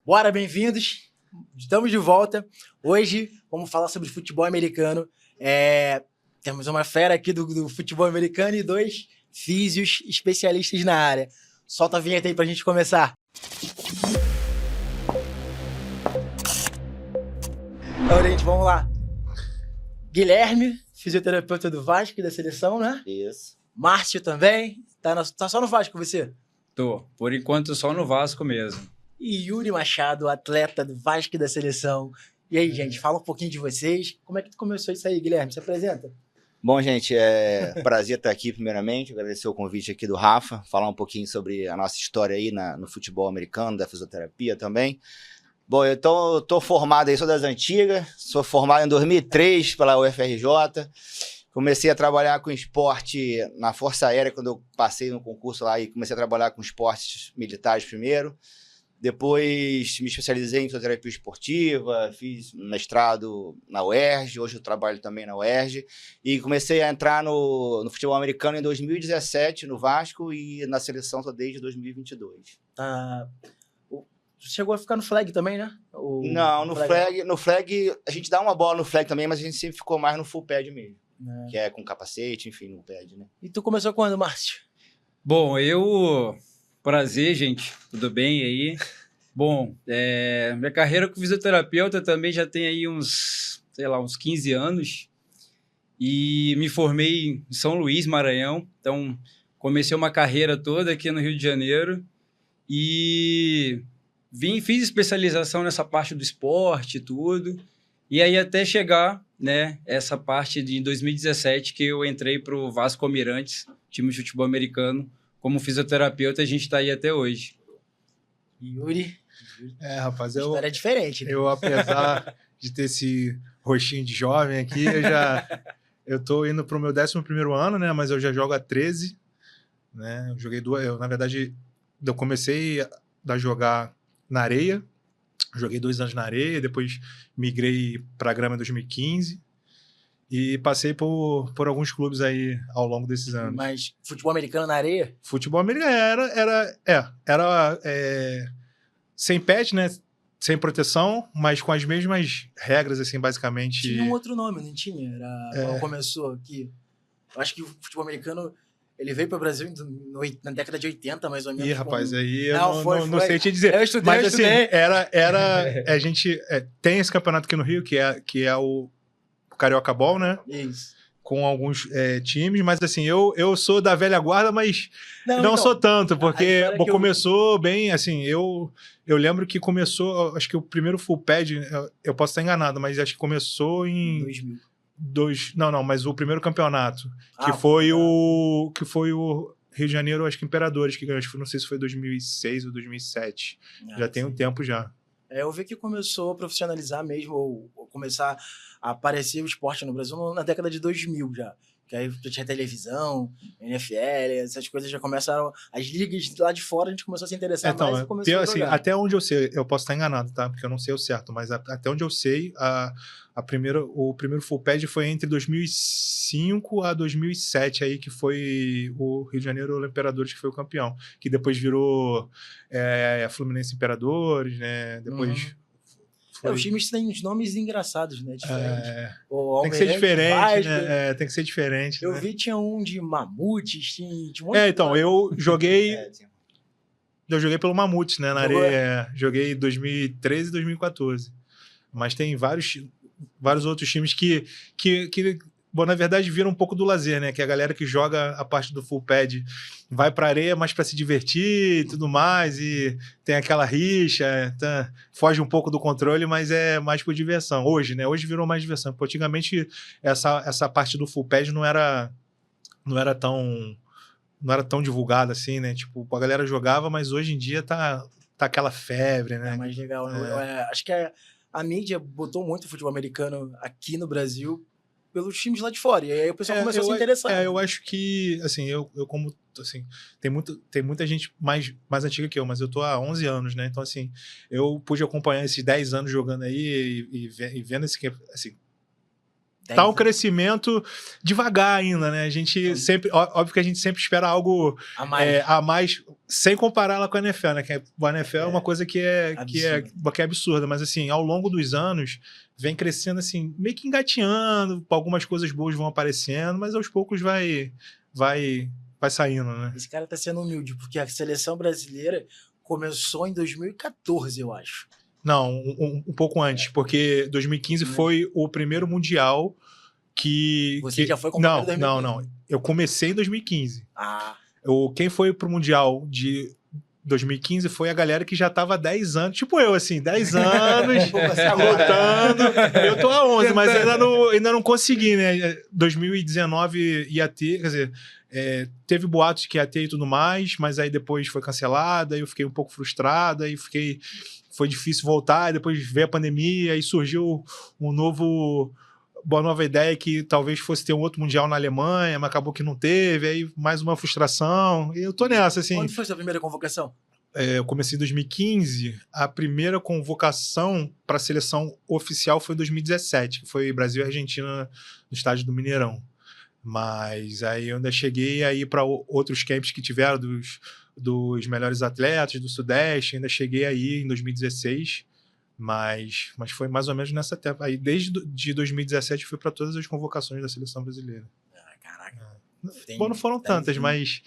Bora, bem-vindos. Estamos de volta. Hoje vamos falar sobre futebol americano. Temos uma fera aqui do futebol americano e 2 físios especialistas na área. Solta a vinheta aí pra gente começar. Então, gente, vamos lá. Guilherme, fisioterapeuta do Vasco e da seleção, né? Isso. Márcio também. Tá só no Vasco você? Tô. Por enquanto, só no Vasco mesmo. E Yuri Machado, atleta do Vasco e da seleção. E aí, gente, fala um pouquinho de vocês. Como é que começou isso aí, Guilherme? Se apresenta. Bom, gente, é prazer estar aqui primeiramente, agradecer o convite aqui do Rafa, falar um pouquinho sobre a nossa história aí no futebol americano, da fisioterapia também. Bom, eu tô formado aí, sou das antigas, sou formado em 2003 pela UFRJ, comecei a trabalhar com esporte na Força Aérea quando eu passei no concurso lá e comecei a trabalhar com esportes militares primeiro. Depois me especializei em fisioterapia esportiva, fiz mestrado na UERJ, hoje eu trabalho também na UERJ, e comecei a entrar no futebol americano em 2017 no Vasco e na seleção só desde 2022. Chegou a ficar no flag também, né? Não, no flag, a gente dá uma bola no flag também, mas a gente sempre ficou mais no full pad mesmo, que é com capacete, enfim, no pad, né? E tu começou quando, Márcio? Bom, Prazer, gente. Tudo bem aí? Bom, minha carreira como fisioterapeuta também já tem aí uns 15 anos. E me formei em São Luís, Maranhão. Então, comecei uma carreira toda aqui no Rio de Janeiro. E fiz especialização nessa parte do esporte e tudo. E aí até chegar, né, essa parte de 2017 que eu entrei para o Vasco Almirantes, time de futebol americano. Como fisioterapeuta, a gente está aí até hoje. Yuri? Rapaz, a história é diferente, né? Eu, apesar de ter esse rostinho de jovem aqui, eu tô indo pro meu 11º ano, né? Mas eu já jogo há 13, né? Eu joguei na verdade, eu comecei a jogar na areia, joguei 2 anos na areia, depois migrei pra grama em 2015. E passei por alguns clubes aí ao longo desses anos. Mas futebol americano na areia? Futebol americano era sem pet, né? Sem proteção, mas com as mesmas regras, assim, basicamente. Tinha um outro nome, não tinha? Quando começou aqui. Eu acho que o futebol americano, ele veio para o Brasil na década de 80, mais ou menos. Ih, rapaz, aí eu não sei te dizer. Eu estudei, mas assim, a gente tem esse campeonato aqui no Rio, que é o Carioca Ball, né? Isso. Com alguns times, mas assim, eu sou da velha guarda, mas não então, sou tanto, porque começou bem, assim, eu lembro que começou, acho que o primeiro full pad, eu posso estar enganado, mas acho que começou em 2000. Não, mas o primeiro campeonato, que foi o Rio de Janeiro, acho que Imperadores, que ganhou, não sei se foi 2006 ou 2007, já tem um tempo já. Eu vi que começou a profissionalizar mesmo, ou começar a aparecer o esporte no Brasil na década de 2000 já. Que aí já tinha televisão, NFL, essas coisas já começaram. As ligas lá de fora a gente começou a se interessar mais e começou a jogar. Até onde eu sei, eu posso estar enganado, tá? Porque eu não sei o certo, mas até onde eu sei, o primeiro full pad foi entre 2005 a 2007, aí que foi o Rio de Janeiro Imperadores que foi o campeão. Que depois virou Fluminense Imperadores, né? Depois. Os times têm uns nomes engraçados, né? Diferentes. Tem que ser diferente, né? Tem que ser diferente. Eu vi, tinha um de Mamutes, tinha um monte então, eu joguei. Eu joguei pelo Mamutes, né? Na areia. Joguei 2013 e 2014. Mas tem vários outros times que bom, na verdade, viram um pouco do lazer, né? Que a galera que joga a parte do full pad vai pra areia mais pra se divertir e tudo mais, e tem aquela rixa, foge um pouco do controle, mas é mais por diversão. Hoje, né? Hoje virou mais diversão. Porque antigamente, essa parte do full pad não era tão divulgada assim, né? Tipo, a galera jogava, mas hoje em dia tá aquela febre, né? É mais legal. Acho que a mídia botou muito o futebol americano aqui no Brasil pelos times lá de fora. E aí o pessoal começou a se interessar. Eu acho que, assim, eu como, assim, tem muita gente mais antiga que eu, mas eu tô há 11 anos, né? Então, assim, eu pude acompanhar esses 10 anos jogando aí e vendo esse, assim, tá um crescimento devagar ainda, né? A gente sempre, óbvio que a gente sempre espera algo a mais sem compará-la com a NFL, né? Que a NFL é uma coisa que é absurda, mas assim, ao longo dos anos vem crescendo assim, meio que engateando, algumas coisas boas vão aparecendo, mas aos poucos vai saindo, né? Esse cara tá sendo humilde, porque a seleção brasileira começou em 2014, eu acho. Não, um pouco antes, porque 2015 foi o primeiro Mundial que... Você já foi companheiro em 2015? Não. Eu comecei em 2015. Ah. Quem foi pro Mundial de 2015 foi a galera que já tava há 10 anos, tipo eu, assim, 10 anos, lutando. Eu tô há 11, mas ainda não consegui, né? 2019 ia ter, quer dizer... teve boatos que ia ter e tudo mais, mas aí depois foi cancelada, aí eu fiquei um pouco frustrado, aí foi difícil voltar, aí depois veio a pandemia, aí surgiu uma nova ideia que talvez fosse ter um outro Mundial na Alemanha, mas acabou que não teve, aí mais uma frustração, e eu tô nessa, assim. Quando foi a sua primeira convocação? Eu comecei em 2015, a primeira convocação para a seleção oficial foi em 2017, que foi Brasil e Argentina no estádio do Mineirão. Mas aí eu ainda cheguei aí para outros camps que tiveram dos melhores atletas do Sudeste, ainda cheguei aí em 2016, mas foi mais ou menos nessa tempo. Aí desde de 2017 fui para todas as convocações da seleção brasileira. Caraca. Bom, não foram tantas, mas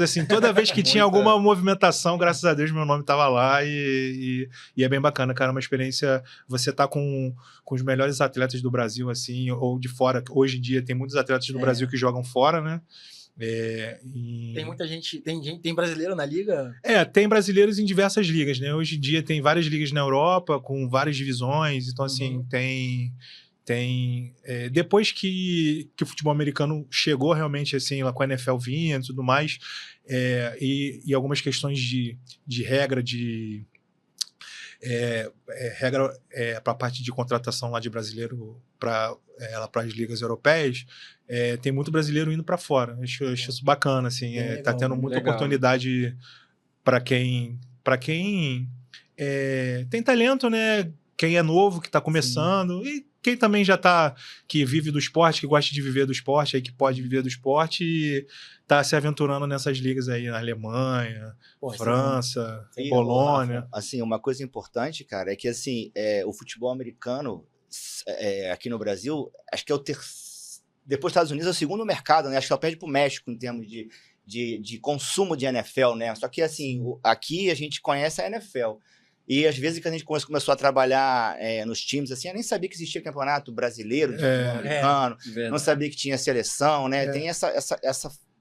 assim, toda vez que tinha alguma movimentação, graças a Deus, meu nome estava lá e é bem bacana, cara, uma experiência, você tá com os melhores atletas do Brasil, assim, ou de fora. Hoje em dia tem muitos atletas do Brasil que jogam fora, né? Tem muita gente, tem brasileiro na liga? Tem brasileiros em diversas ligas, né? Hoje em dia tem várias ligas na Europa, com várias divisões, então assim, depois que o futebol americano chegou realmente assim, lá com a NFL vindo e tudo mais, e algumas questões de regra, para a parte de contratação lá de brasileiro para as ligas europeias, tem muito brasileiro indo para fora. Acho isso bacana, assim, tá tendo muita oportunidade para quem tem talento, né? Quem é novo, que está começando, e quem também que vive do esporte, que gosta de viver do esporte, aí que pode viver do esporte e tá se aventurando nessas ligas aí na Alemanha, França, Polônia. Assim, uma coisa importante, cara, é que assim, o futebol americano aqui no Brasil, acho que é depois dos Estados Unidos é o segundo mercado, né? Acho que só perde pro México em termos de consumo de NFL, né? Só que assim, aqui a gente conhece a NFL. E às vezes que a gente começou a trabalhar nos times, assim, eu nem sabia que existia campeonato brasileiro de futebol americano, não sabia que tinha seleção, né? Tem essa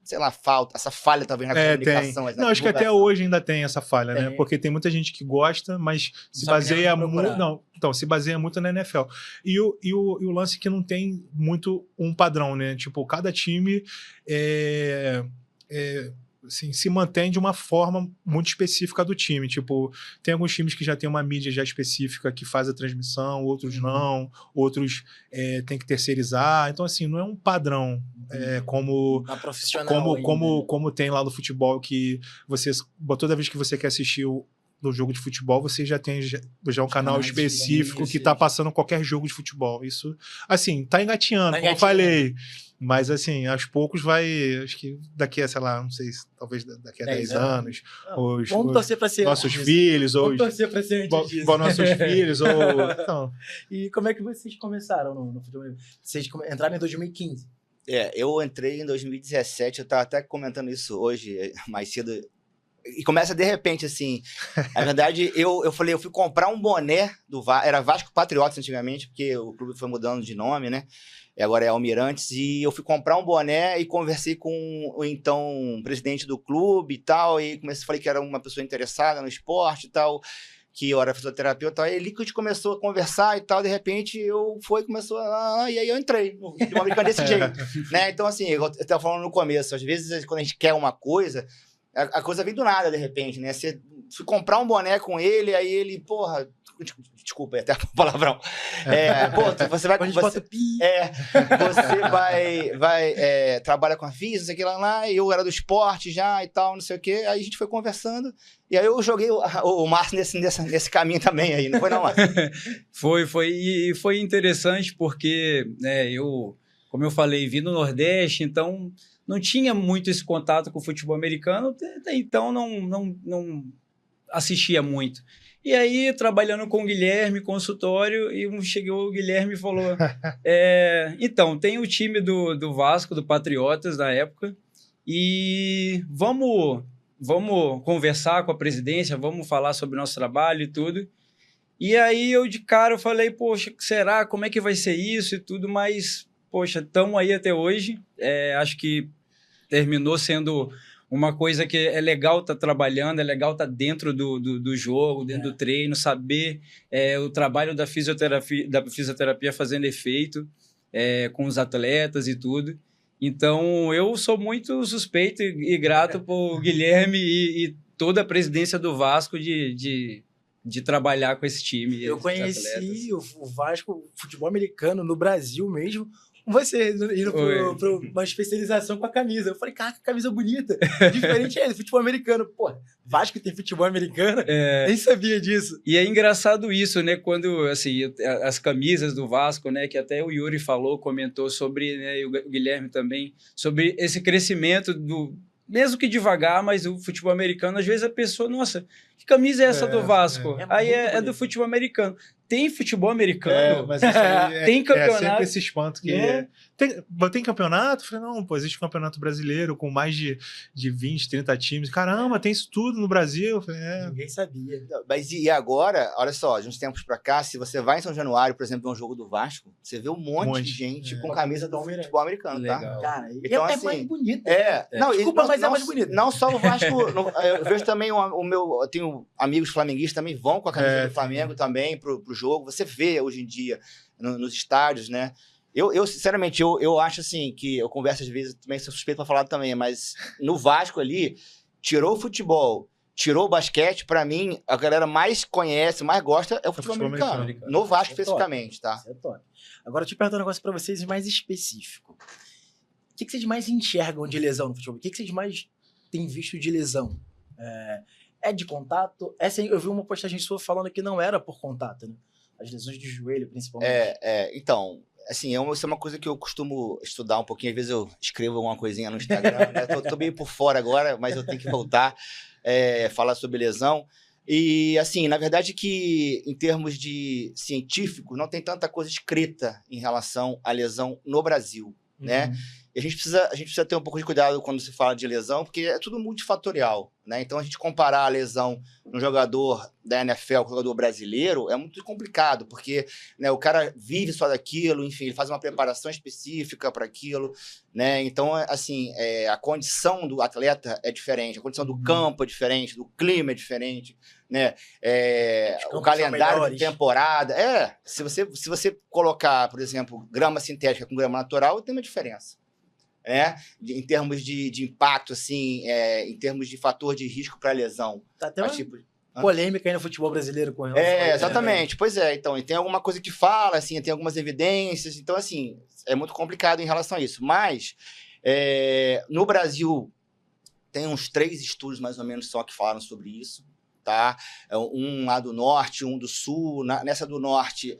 sei lá, essa falha talvez na comunicação. Não, acho que até hoje ainda tem essa falha, né? Porque tem muita gente que gosta, mas se baseia muito. Não, então, se baseia muito na NFL. E o lance que não tem muito um padrão, né? Tipo, cada time assim, se mantém de uma forma muito específica do time. Tipo, tem alguns times que já tem uma mídia já específica que faz a transmissão, outros não, outros tem que terceirizar. Então, assim, não é um padrão como tem lá no futebol, que você, toda vez que você quer assistir no jogo de futebol, você já tem um canal específico que tá passando qualquer jogo de futebol. Isso, assim, tá engatinhando, como eu falei. Mas, assim, aos poucos acho que daqui a, sei lá, não sei, talvez daqui a 10 anos, vamos torcer para ser nossos filhos, vamos torcer para ser antes disso. Nossos filhos, então. E como é que vocês começaram no futebol? Vocês entraram em 2015. Eu entrei em 2017, eu tava até comentando isso hoje, mais cedo, e começa de repente, assim, na verdade, eu falei, eu fui comprar um boné era Vasco Patriotas antigamente, porque o clube foi mudando de nome, né? E agora é Almirantes, e eu fui comprar um boné e conversei com o então presidente do clube e tal, e falei que era uma pessoa interessada no esporte e tal, que eu era fisioterapeuta e tal, e ali que a gente começou a conversar e tal, de repente e aí eu entrei no futebol americano desse jeito, né? Então, assim, eu estava falando no começo, às vezes quando a gente quer uma coisa, a coisa vem do nada, de repente, né? Você fui comprar um boné com ele, aí ele, porra, desculpa aí até o palavrão. Pô, você vai... Você vai trabalha com a FIS, não sei o que lá, e eu era do esporte já e tal, não sei o que, aí a gente foi conversando, e aí eu joguei o Márcio nesse caminho também aí, não foi não, Márcio? Foi interessante porque, né, como eu falei, vim do Nordeste, então não tinha muito esse contato com o futebol americano, então não assistia muito. E aí, trabalhando com o Guilherme, consultório, e chegou o Guilherme e falou, então, tem o time do Vasco, do Patriotas, na época, e vamos conversar com a presidência, vamos falar sobre o nosso trabalho e tudo. E aí, eu de cara, eu falei, poxa, será? Como é que vai ser isso e tudo? Mas, poxa, estamos aí até hoje. Acho que terminou sendo uma coisa que é legal estar trabalhando, é legal estar dentro do jogo, dentro do treino, saber o trabalho da fisioterapia fazendo efeito com os atletas e tudo. Então, eu sou muito suspeito e grato por Guilherme e toda a presidência do Vasco de trabalhar com esse time. Eu conheci o Vasco, futebol americano, no Brasil mesmo, você indo para uma especialização com a camisa. Eu falei, cara, que camisa bonita. Diferente do futebol americano. Pô, Vasco tem futebol americano? Nem sabia disso. E é engraçado isso, né? Quando, assim, as camisas do Vasco, né? Que até o Yuri comentou sobre, né? E o Guilherme também, sobre esse crescimento mesmo que devagar, mas o futebol americano, às vezes a pessoa, nossa, que camisa é essa do Vasco? Aí é do futebol americano. Tem futebol americano? Mas isso aí tem campeonato. É sempre esse espanto que tem campeonato? Eu falei, não, pô, existe um campeonato brasileiro com mais de 20, 30 times. Caramba, tem isso tudo no Brasil? Eu falei, Ninguém sabia. Mas e agora, olha só, de uns tempos pra cá, se você vai em São Januário, por exemplo, ver um jogo do Vasco, você vê um monte de gente com camisa do futebol americano, legal. Tá? Cara, então, é assim, mais bonito. Não, desculpa, mas é mais bonito. Não só o Vasco, eu vejo também eu tenho amigos flamenguistas também vão com a camisa do Flamengo também pro jogo. Você vê hoje em dia nos estádios, né? Eu sinceramente, eu acho assim, que eu converso às vezes, também sou suspeito pra falar também, mas no Vasco ali, tirou o futebol, tirou o basquete, pra mim, a galera mais conhece, mais gosta é o futebol americano. No Vasco especificamente, tá? Isso é top. Agora, eu te pergunto um negócio pra vocês mais específico. O que vocês mais enxergam de lesão no futebol? O que vocês mais têm visto de lesão? É de contato? Eu vi uma postagem sua falando que não era por contato, né? As lesões de joelho, principalmente. Então, assim, isso é uma coisa que eu costumo estudar um pouquinho. Às vezes eu escrevo alguma coisinha no Instagram, né? Tô meio por fora agora, mas eu tenho que voltar, falar sobre lesão. E, assim, na verdade que, em termos de científico, não tem tanta coisa escrita em relação à lesão no Brasil, né? E a gente precisa ter um pouco de cuidado quando se fala de lesão, porque é tudo multifatorial, né? Então, a gente comparar a lesão no jogador da NFL com o jogador brasileiro é muito complicado, porque, né, o cara vive só daquilo, enfim, ele faz uma preparação específica para aquilo, né? Então, assim, a condição do atleta é diferente, a condição do campo é diferente, do clima é diferente, né? O calendário de temporada. Se você colocar, por exemplo, grama sintética com grama natural, tem uma diferença. Em termos de impacto, assim, em termos de fator de risco para lesão. Tá até uma polêmica aí no futebol brasileiro com relação a isso, exatamente. Né? Pois então, e tem alguma coisa que fala, assim, tem algumas evidências, então, assim, é muito complicado em relação a isso. Mas, no Brasil, tem uns 3 estudos, mais ou menos, só que falaram sobre isso, tá? Um lá do norte, um do sul. Nessa do norte,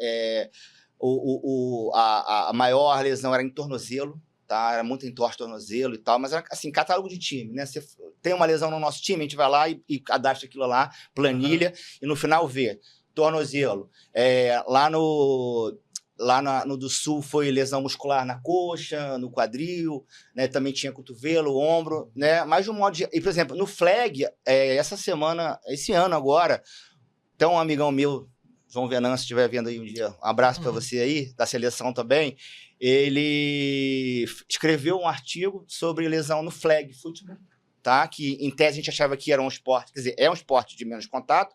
a maior lesão era em tornozelo, tá? Era muito entorse tornozelo e tal, mas era, assim, catálogo de time, né? Você tem uma lesão no nosso time, a gente vai lá e cadastra aquilo lá, planilha, e no final vê tornozelo. Lá no do sul foi lesão muscular na coxa, no quadril, né? Também tinha cotovelo, ombro, né? Mas de um modo e, por exemplo, no flag, esse ano agora, tem um amigão meu, João Venâncio, se estiver vendo aí um dia, um abraço para você aí, da seleção também, ele escreveu um artigo sobre lesão no flag football, tá? Que em tese a gente achava que era um esporte, quer dizer, é um esporte de menos contato,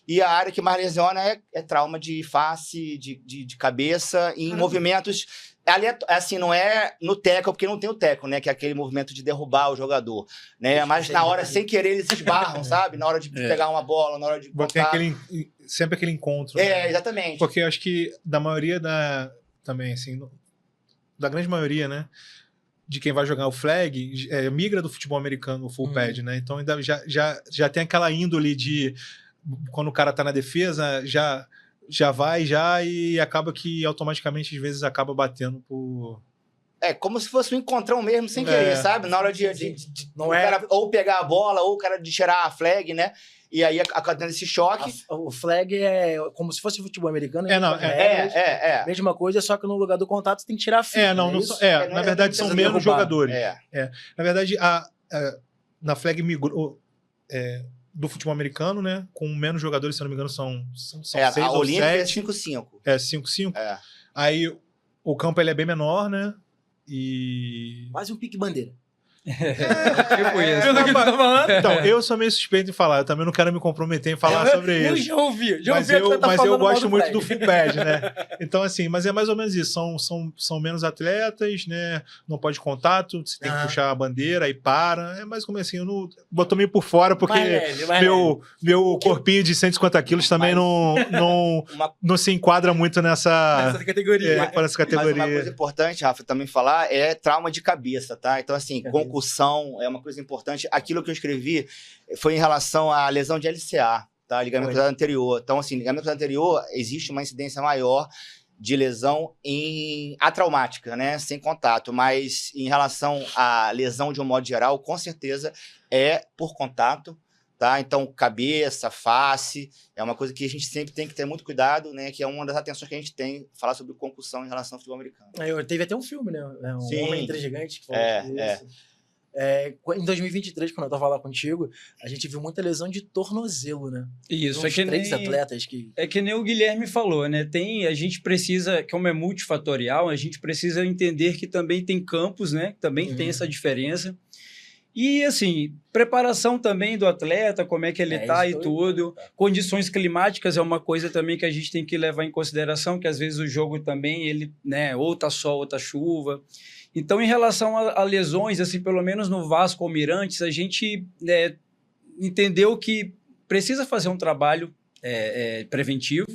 E a área que mais lesiona é trauma de face, de cabeça, em movimentos... Ali assim, não é no tackle, porque não tem o tackle, né? Que é aquele movimento de derrubar o jogador, né? Mas na hora, sem querer, eles se esbarram, sabe? Na hora de pegar uma bola, na hora de botar... Sempre aquele encontro. É, né? Exatamente. Porque eu acho que da maioria também, assim, da grande maioria, né? De quem vai jogar o flag, migra do futebol americano, o full pad, né? Então ainda já tem aquela índole de... Quando o cara tá na defesa, já vai e acaba que automaticamente, às vezes, acaba batendo por... Como se fosse um encontrão mesmo, sem querer, sabe? Na hora de não cara, ou pegar a bola, ou o cara de tirar a flag, né? E aí, acontecendo esse choque... O flag é como se fosse futebol americano. Mesma coisa, só que no lugar do contato você tem que tirar a fita. Na verdade, são menos jogadores. Na verdade, na flag migrou... do futebol americano, né? Com menos jogadores, se não me engano, são 6 a ou 7. É 5-5. 5-5. Aí o campo ele é bem menor, né? E... Quase um pique-bandeira. Então, eu sou meio suspeito em falar. Eu também não quero me comprometer em falar sobre isso. Eu já ouvi. Mas eu gosto muito do full pad, né? Então, assim, mas é mais ou menos isso. São menos atletas, né? Não pode contato, você tem que puxar a bandeira e para. É mais como assim, eu não... Botou meio por fora, porque meu corpinho de 150 quilos também não se enquadra muito nessa categoria. Mas uma coisa importante, Rafa, também falar é trauma de cabeça, tá? Então, assim, concussão é uma coisa importante. Aquilo que eu escrevi foi em relação à lesão de LCA, tá? Ligamento cruzado anterior. Então, assim, ligamento cruzado anterior, existe uma incidência maior de lesão atraumática, né? Sem contato. Mas em relação à lesão de um modo geral, com certeza é por contato, tá? Então, cabeça, face, é uma coisa que a gente sempre tem que ter muito cuidado, né? Que é uma das atenções que a gente tem, falar sobre concussão em relação ao futebol americano. Teve até um filme, né? Homem entre Gigantes, que falou isso. Em 2023, quando eu tava lá contigo, a gente viu muita lesão de tornozelo, né? Isso, atletas que... É que nem o Guilherme falou, né? A gente precisa, como é multifatorial, a gente precisa entender que também tem campos, né? Que também tem essa diferença. E, assim, preparação também do atleta, como é que ele tá e tudo. Condições climáticas é uma coisa também que a gente tem que levar em consideração, que às vezes o jogo também, ele, né, ou tá sol ou tá chuva. Então, em relação a lesões, assim, pelo menos no Vasco Almirantes, a gente entendeu que precisa fazer um trabalho preventivo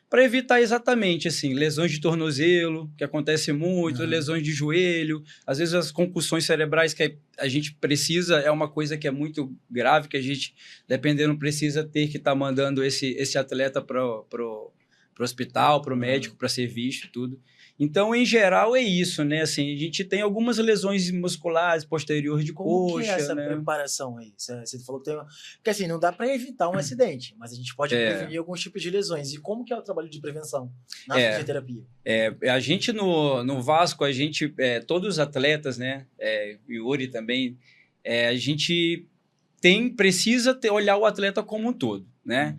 para evitar exatamente, assim, lesões de tornozelo, que acontece muito, lesões de joelho, às vezes as concussões cerebrais que a gente precisa, é uma coisa que é muito grave, que a gente, dependendo, precisa ter que estar mandando esse atleta para o hospital, para o médico, para ser visto e tudo. Então, em geral, é isso, né? Assim, a gente tem algumas lesões musculares posteriores de coxa, Como que é essa preparação aí? Você falou que tem... Porque, assim, não dá para evitar um acidente, mas a gente pode prevenir alguns tipos de lesões. E como que é o trabalho de prevenção na fisioterapia? A gente, no Vasco, todos os atletas, né? Yuri também, a gente precisa olhar o atleta como um todo, né?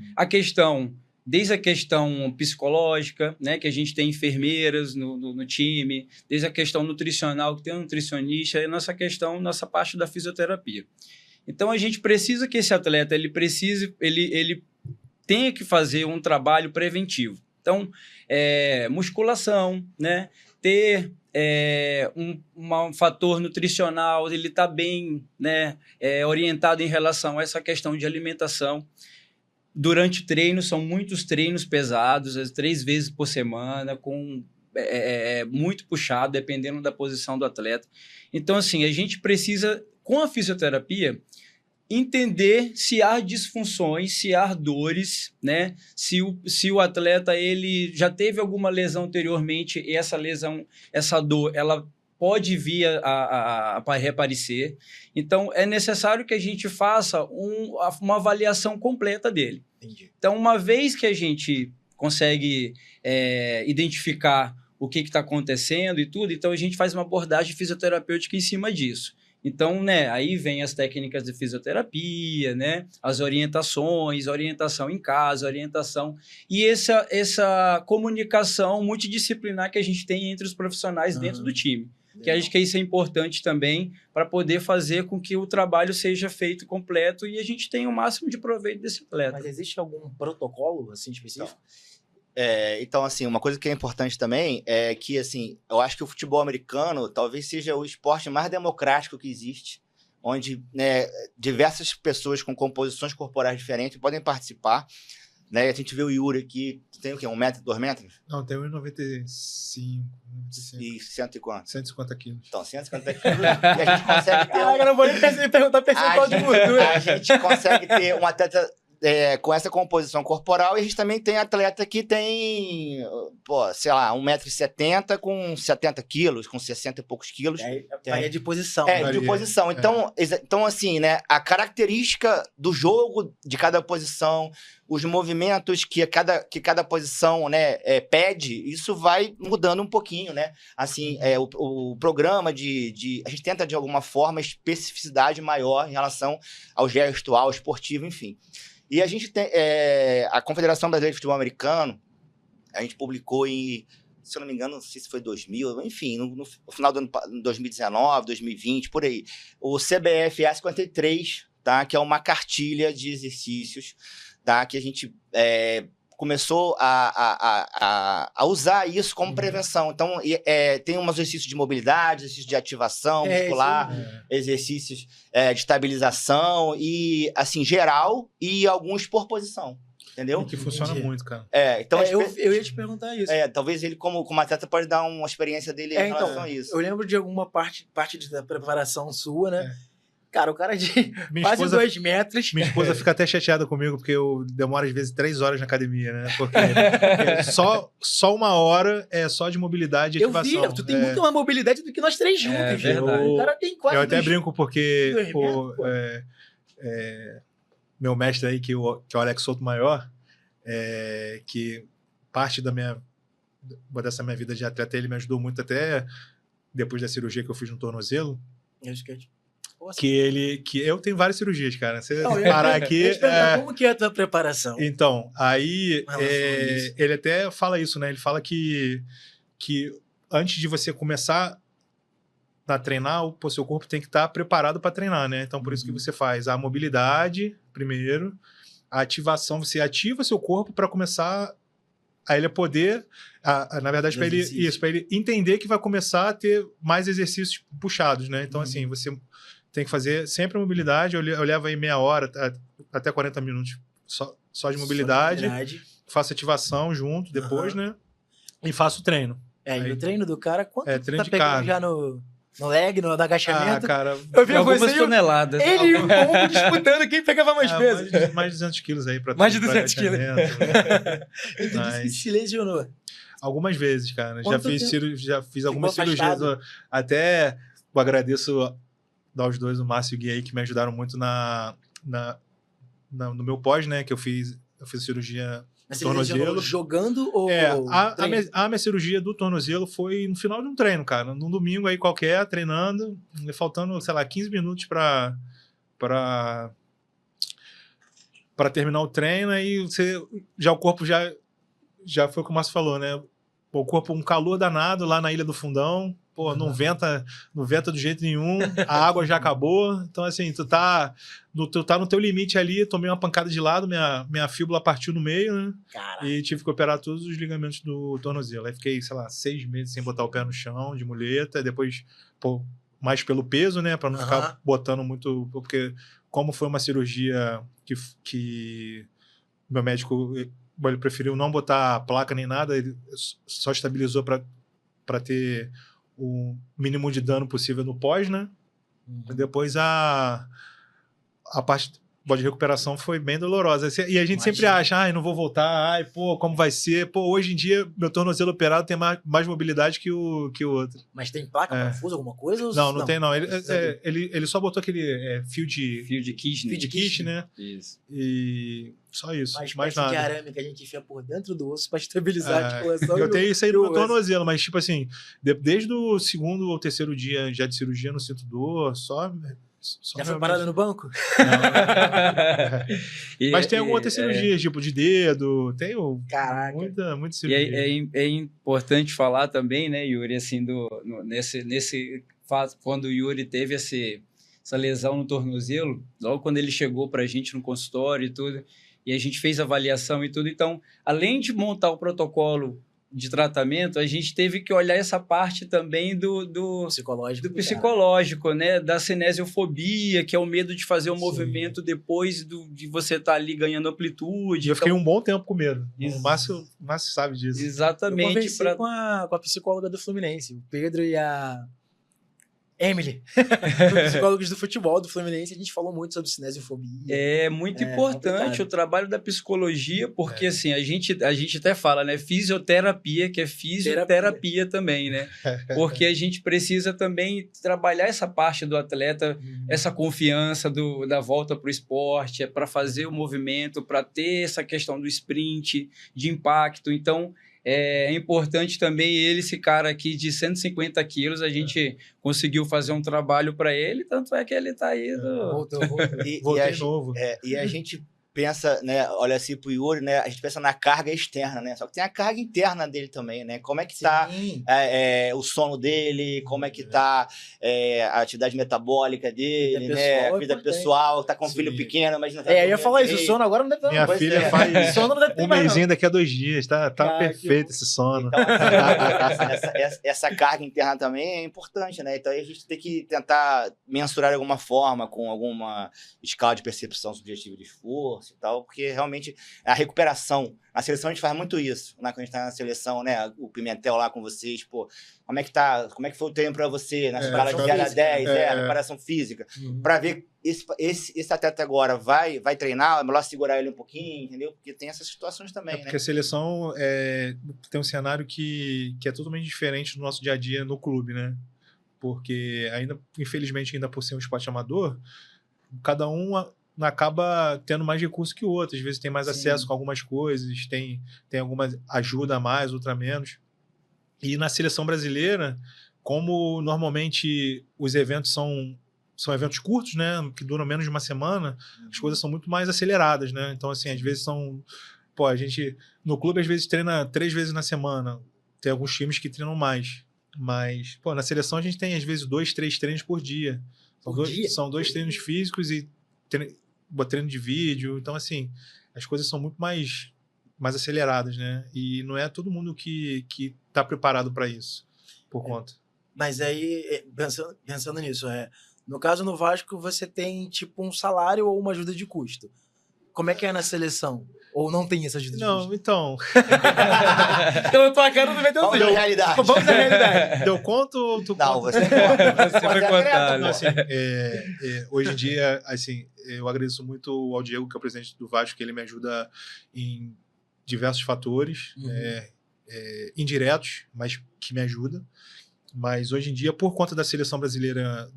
Desde a questão psicológica, né, que a gente tem enfermeiras no time, desde a questão nutricional, que tem um nutricionista, e nossa parte da fisioterapia. Então, a gente precisa que esse atleta, ele tenha que fazer um trabalho preventivo. Então, musculação, né, ter um fator nutricional, ele está bem, né, orientado em relação a essa questão de alimentação. Durante o treino, são muitos treinos pesados, 3 vezes por semana, muito puxado, dependendo da posição do atleta. Então, assim, a gente precisa, com a fisioterapia, entender se há disfunções, se há dores, né? Se o atleta ele já teve alguma lesão anteriormente e essa lesão, essa dor, ela pode vir a reaparecer. Então, é necessário que a gente faça uma avaliação completa dele. Entendi. Então, uma vez que a gente consegue identificar o que está acontecendo e tudo, então a gente faz uma abordagem fisioterapêutica em cima disso. Então, né, aí vem as técnicas de fisioterapia, né, as orientações, orientação em casa, orientação... E essa comunicação multidisciplinar que a gente tem entre os profissionais dentro do time. que acho que isso é importante também para poder fazer com que o trabalho seja feito completo e a gente tenha o máximo de proveito desse atleta. Mas existe algum protocolo assim específico? Então, assim, uma coisa que é importante também é que, assim, eu acho que o futebol americano talvez seja o esporte mais democrático que existe, onde, né, diversas pessoas com composições corporais diferentes podem participar, né? A gente vê o Yuri aqui, tem o quê? 1 metro, 2 metros? Não, tem 1,95, 95, E 100 e quanto? 150 quilos. Então, 150 quilos, e a gente consegue ter... Caraca, eu não vou nem perguntar percentual de gordura. A gente consegue ter um atleta com essa composição corporal, e a gente também tem atleta que tem, pô, sei lá, 1,70 m com 70 quilos, com 60 e poucos quilos. Varia de posição. De posição. Então, assim, né, a característica do jogo de cada posição, os movimentos que cada posição, né, pede, isso vai mudando um pouquinho, né? Assim, o programa a gente tenta, de alguma forma, especificidade maior em relação ao gesto, ao esportivo, enfim. E a gente tem a Confederação Brasileira de Futebol Americano, a gente publicou se eu não me engano, não sei se foi 2000, enfim, no final do ano 2019, 2020, por aí, o CBF A53, tá? Que é uma cartilha de exercícios, tá? Que a gente começou a usar isso como prevenção. Então, tem um exercício de mobilidade, exercício de ativação muscular, exercícios de estabilização, e assim, geral, e alguns por posição. Entendeu? E que funciona muito, cara. Então, eu ia te perguntar isso. Talvez ele, como atleta, pode dar uma experiência dele em relação a isso. Eu lembro de alguma parte da preparação sua, né? Cara, o cara de quase esposa, 2 metros. Minha esposa fica até chateada comigo, porque eu demoro, às vezes, 3 horas na academia, né? Porque só 1 hora é só de mobilidade e ativação. Eu vi, tu tem muito mais mobilidade do que nós 3 juntos. É verdade. O cara tem quase Eu até brinco porque meu mestre aí, que é o Alex Souto Maior, que parte dessa minha vida de atleta, ele me ajudou muito até depois da cirurgia que eu fiz no tornozelo. Que eu tenho várias cirurgias, cara. Você parar aqui... Como que é a tua preparação? Então, aí ele até fala isso, né? Ele fala que antes de você começar a treinar, o seu corpo tem que estar preparado para treinar, né? Então, por isso que você faz a mobilidade primeiro, a ativação, você ativa seu corpo para começar a ele poder, na verdade, para ele entender que vai começar a ter mais exercícios puxados, né? Então, assim, você tem que fazer sempre a mobilidade, eu levo aí meia hora, até 40 minutos só de mobilidade, faço ativação junto depois, né? E faço o treino. E o treino do cara, quanto treino tá pegando já no leg, no agachamento? Cara, eu vi algumas toneladas. Ele e o Pombo disputando quem pegava mais peso. Mais de 200 quilos aí. Mais de 200 quilos. E tu disse que se lesionou. Algumas vezes, cara. Já fiz algumas cirurgias. Até eu agradeço aos dois, o Márcio e o Gui aí, que me ajudaram muito no meu pós, né? Que eu fiz cirurgia Mas no tornozelo. Jogando ou a minha cirurgia do tornozelo foi no final de um treino, cara. Num domingo aí qualquer, treinando, faltando, sei lá, 15 minutos para terminar o treino, aí o corpo já foi o que o Márcio falou, né? O corpo, um calor danado lá na Ilha do Fundão. Pô, não venta do jeito nenhum, a água já acabou. Então, assim, tu tá no teu limite ali, tomei uma pancada de lado, minha fíbula partiu no meio, né? Caraca. E tive que operar todos os ligamentos do tornozelo. Aí fiquei, sei lá, 6 meses sem botar o pé no chão, de muleta, depois, mais pelo peso, né? Pra não ficar botando muito, porque como foi uma cirurgia que meu médico, ele preferiu não botar placa nem nada, ele só estabilizou para ter o mínimo de dano possível no pós, né? Depois a parte de recuperação foi bem dolorosa. E a gente sempre acha, não vou voltar, como vai ser? Hoje em dia, meu tornozelo operado tem mais mobilidade que o outro. Mas tem placa, parafuso, alguma coisa? Não tem não. Ele só botou aquele fio de quiche, né? Isso. E só isso, mais nada. De arame que a gente enfia por dentro do osso para estabilizar a articulação. Eu tenho isso aí no meu tornozelo, mas tipo assim, desde o 2º ou 3º dia já de cirurgia não sinto dor, só Só Já foi realmente- parado no banco? Mas tem algumas outras cirurgias, tipo de dedo, tem Caraca. muita E cirurgia. é importante falar também, né, Yuri, assim, nesse fato, quando o Yuri teve essa lesão no tornozelo, logo quando ele chegou para a gente no consultório e tudo, e a gente fez a avaliação e tudo, então, além de montar o protocolo de tratamento, a gente teve que olhar essa parte também do psicológico, né? Da cinesiofobia, que é o medo de fazer um movimento depois de você estar ali ganhando amplitude. E eu fiquei um bom tempo com medo. Isso. O Márcio sabe disso. Eu Exatamente. conversei com a psicóloga do Fluminense, o Pedro e a Emily, psicólogos do futebol do Fluminense, a gente falou muito sobre cinesiofobia. É muito importante complicado. o trabalho da psicologia, porque assim, a gente até fala, né? Fisioterapia, que é fisioterapia também, né? Porque a gente precisa também trabalhar essa parte do atleta, essa confiança da volta para o esporte, para fazer o movimento, para ter essa questão do sprint, de impacto. Então, é importante também esse cara aqui de 150 quilos, a gente conseguiu fazer um trabalho para ele, tanto é que ele está aí. Voltou. Voltei novo. E a gente pensa, né, olha assim pro Yuri, né, a gente pensa na carga externa, né, só que tem a carga interna dele também, né, como é que tá o sono dele, como é que tá a atividade metabólica dele, né, a vida pessoal, tá com um filho pequeno, mas não tá eu ia falar isso, o sono agora não deve ter. Minha filha faz sono não deve ter um mais, mesinho daqui a 2 dias, tá perfeito esse sono. Então, essa carga interna também é importante, né, então a gente tem que tentar mensurar de alguma forma, com alguma escala de percepção subjetiva de esforço, e tal, porque realmente a recuperação, na seleção a gente faz muito isso, né? Quando a gente tá na seleção, né, o Pimentel lá com vocês, pô, como é que foi o treino pra você, na escala de 0 a 10, recuperação física, pra ver esse atleta agora vai treinar, é melhor segurar ele um pouquinho, entendeu? Porque tem essas situações também, porque a seleção tem um cenário que é totalmente diferente do nosso dia a dia no clube, né? Porque infelizmente, ainda por ser um esporte amador, cada um acaba tendo mais recurso que o outro. Às vezes tem mais acesso com algumas coisas, tem alguma ajuda a mais, outra a menos. E na seleção brasileira, como normalmente os eventos são eventos curtos, né, que duram menos de uma semana, as coisas são muito mais aceleradas, né? Então, assim, às vezes a gente no clube às vezes treina 3 vezes na semana. Tem alguns times que treinam mais. Mas, na seleção a gente tem às vezes 2, 3 treinos por dia. São 2 treinos físicos e treino de vídeo, então assim, as coisas são muito mais aceleradas, né? E não é todo mundo que tá preparado para isso, por conta. Mas aí, pensando nisso, no caso no Vasco, você tem tipo um salário ou uma ajuda de custo. Como é que é na seleção? Ou não tem essa ajuda de custo? Não, então... Eu tô acabando do meio Vamos à realidade. Vamos à realidade. Deu conta ou tu Não, conta? você conta. Você vai contar, né? Assim, hoje em dia, assim, eu agradeço muito ao Diego, que é o presidente do Vasco, que ele me ajuda em diversos fatores, indiretos, mas que me ajuda. Mas hoje em dia, por conta da seleção brasileira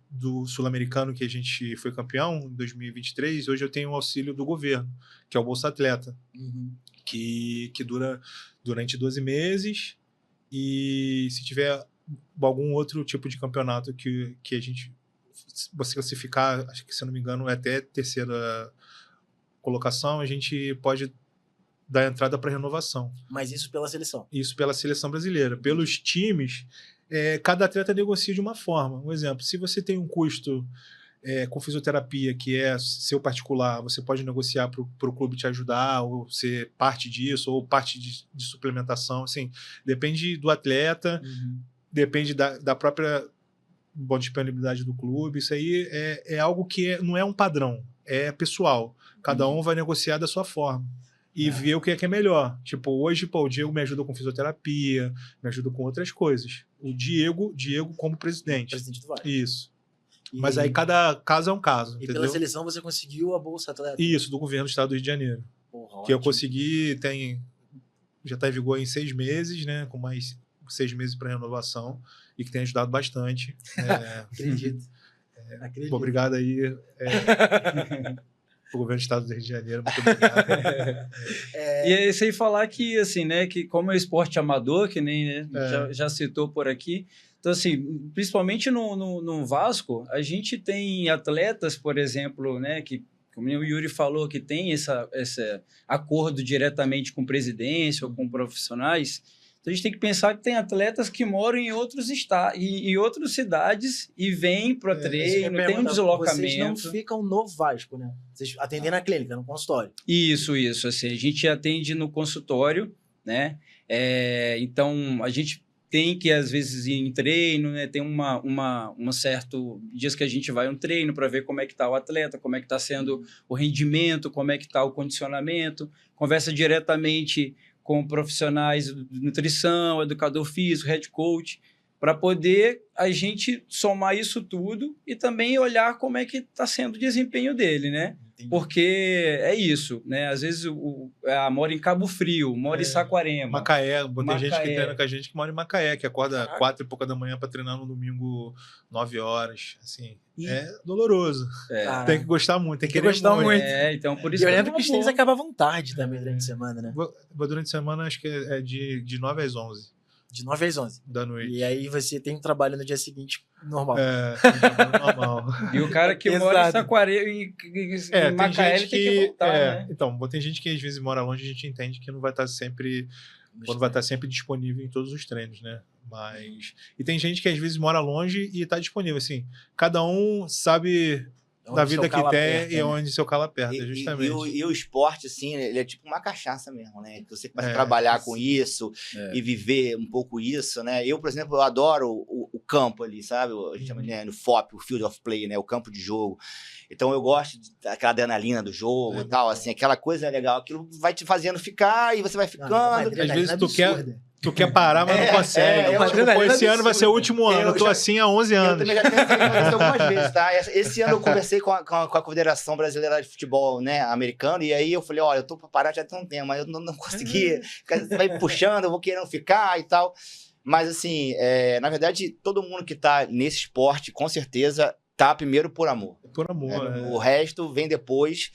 do Sul-Americano, que a gente foi campeão em 2023, hoje eu tenho um auxílio do governo, que é o Bolsa Atleta, que dura durante 12 meses, e se tiver algum outro tipo de campeonato que a gente você classificar, acho que, se eu não me engano, é até 3ª colocação, a gente pode dar entrada para renovação. Mas isso pela seleção? Isso pela seleção brasileira. Pelos times, cada atleta negocia de uma forma. Um exemplo, se você tem um custo com fisioterapia, que é seu particular, você pode negociar para o clube te ajudar, ou ser parte disso, ou parte de suplementação. Assim, depende do atleta, depende da própria disponibilidade do clube. Isso aí é algo que não é um padrão, é pessoal. Cada um vai negociar da sua forma. E ver o que é melhor. Tipo, hoje, o Diego me ajuda com fisioterapia, me ajuda com outras coisas. O Diego como presidente. Presidente do Vasco. Isso. Mas aí cada caso é um caso, E entendeu? pela seleção você conseguiu a Bolsa Atleta? Isso, do governo do estado do Rio de Janeiro. Porra, que eu consegui, já está em vigor em 6 meses, né? Com mais 6 meses para renovação, e que tem ajudado bastante. Acredito. Acredito. Obrigado aí. O governo do estado do Rio de Janeiro, muito obrigado. E é isso aí falar que, assim, né, que como é esporte amador, que nem né, já citou por aqui, então, assim, principalmente no Vasco, a gente tem atletas, por exemplo, né, que, como o Yuri falou, que tem esse acordo diretamente com presidência ou com profissionais. Então, a gente tem que pensar que tem atletas que moram em outros estados, em outras cidades e vêm para treino, tem um deslocamento. Vocês não ficam no Vasco, né? Vocês atendem na clínica, no consultório. Isso. Assim, a gente atende no consultório, né? Então, a gente tem que, às vezes, ir em treino, né? Tem um certo dias que a gente vai a um treino para ver como é que está o atleta, como é que está sendo o rendimento, como é que está o condicionamento, conversa diretamente com profissionais de nutrição, educador físico, head coach, para poder a gente somar isso tudo e também olhar como é que está sendo o desempenho dele, né? Entendi. Porque é isso, né? Às vezes mora em Cabo Frio, mora em Saquarema. Macaé, tem gente que treina com a gente que mora em Macaé, que acorda 4 e pouca da manhã para treinar no domingo 9 horas, assim. É doloroso. Tem que gostar muito, tem que gostar muito. Então por isso eu lembro que os treinos acabavam tarde também durante a semana, né? Durante a semana acho que é de 9 às 11. De 9 às 11. Da noite. E aí você tem um trabalho no dia seguinte normal. Normal. E o cara que mora em Saquarema, em Macaé, ele tem que voltar, né? Então, tem gente que às vezes mora longe e a gente entende que não vai estar sempre... Quando vai estar sempre disponível em todos os treinos, né? E tem gente que às vezes mora longe e está disponível, assim. Cada um sabe da vida que tem perto, e onde seu calo aperta, justamente. E o esporte, assim, ele é tipo uma cachaça mesmo, né? Você começa a trabalhar com isso e viver um pouco isso, né? Eu, por exemplo, eu adoro o campo ali, sabe? A gente chama no FOP, o Field of Play, né? O campo de jogo. Então eu gosto daquela adrenalina do jogo e tal, assim, aquela coisa legal. Aquilo vai te fazendo ficar e você vai ficando. Às vezes tu quer parar, mas não consegue. Esse ano vai ser o último ano. Eu tô assim há 11 anos. Eu também já tentei algumas vezes, tá? Esse ano eu conversei com a Confederação Brasileira de Futebol, né, americano, e aí eu falei, olha, eu tô pra parar já tem um tempo, mas eu não consegui. Vai me puxando, eu vou querendo ficar e tal. Mas, assim, na verdade, todo mundo que tá nesse esporte, com certeza, tá primeiro por amor. Por amor, O resto vem depois,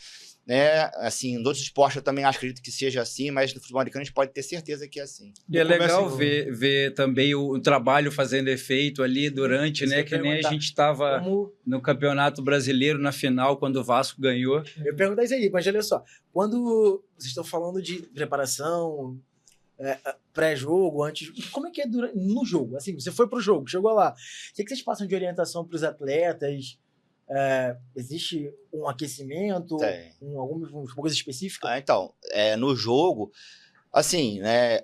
né? Assim, nos outros esportes eu também acredito que seja assim, mas no futebol americano a gente pode ter certeza que é assim. E é legal ver também o trabalho fazendo efeito ali durante, né? Que nem a gente estava no Campeonato Brasileiro, na final, quando o Vasco ganhou. Eu perguntei isso aí, mas olha só, quando vocês estão falando de preparação, pré-jogo, antes, como é que é no jogo? Assim, você foi pro jogo, chegou lá, o que vocês passam de orientação para os atletas? Existe um aquecimento, algumas coisas específicas? Então, no jogo, assim, né,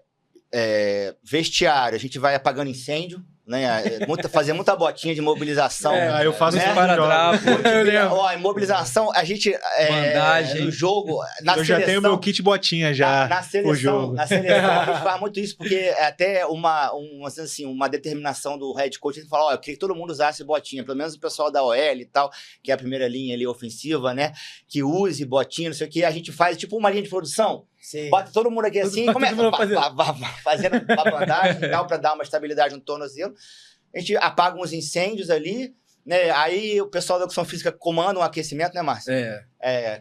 vestiário, a gente vai apagando incêndio, né, fazer muita botinha de mobilização. Eu faço isso para drapo. Mobilização, a gente bandagem. No jogo, eu já tenho meu kit botinha já. Na seleção, a gente faz muito isso, porque até uma determinação do head coach, ele fala, eu queria que todo mundo usasse botinha, pelo menos o pessoal da OL e tal, que é a primeira linha ali ofensiva, né, que use botinha, não sei o que, a gente faz tipo uma linha de produção. Sim. Bota todo mundo aqui assim, começa fazendo a bandagem e tal, para dar uma estabilidade no tornozelo. A gente apaga uns incêndios ali, né? Aí o pessoal da educação física comanda um aquecimento, né, Márcio?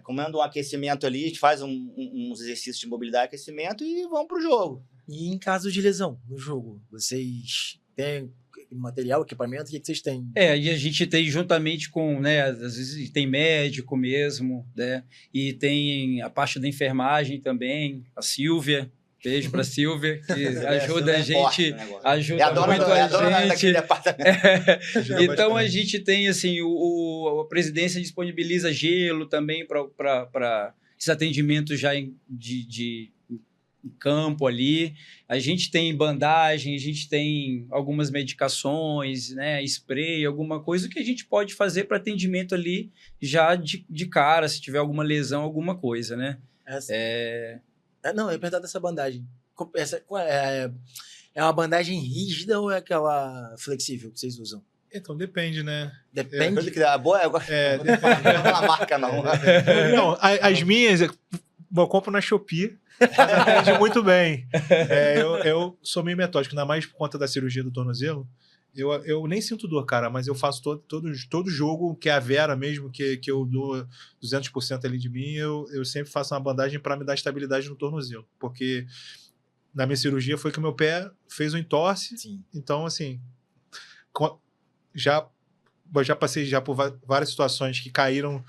Comanda um aquecimento ali, a gente faz uns exercícios de mobilidade e aquecimento e vamos pro jogo. E em caso de lesão no jogo, vocês têm material, equipamento, o que vocês têm? E a gente tem juntamente com, né, às vezes tem médico mesmo, né, e tem a parte da enfermagem também, a Silvia, beijo pra Silvia, que ajuda a gente, ajuda muito a gente. Então a gente tem, assim, a presidência disponibiliza gelo também para esses atendimentos já de campo ali, a gente tem bandagem, a gente tem algumas medicações, né, spray, alguma coisa que a gente pode fazer para atendimento ali já de cara, se tiver alguma lesão, alguma coisa, né? Não, é verdade dessa bandagem. É uma bandagem rígida ou é aquela flexível que vocês usam? Então, depende, né? Depende. Boa, eu gosto. Depende. Não é uma marca, não. Não, as minhas eu compro na Shopee. Atende muito bem. Eu sou meio metódico, ainda mais por conta da cirurgia do tornozelo. Eu nem sinto dor, cara, mas eu faço todo jogo que é a Vera mesmo, que eu dou 200% ali de mim, eu sempre faço uma bandagem para me dar estabilidade no tornozelo. Porque na minha cirurgia foi que o meu pé fez um entorse. Sim. Então, assim, já passei já por várias situações que caíram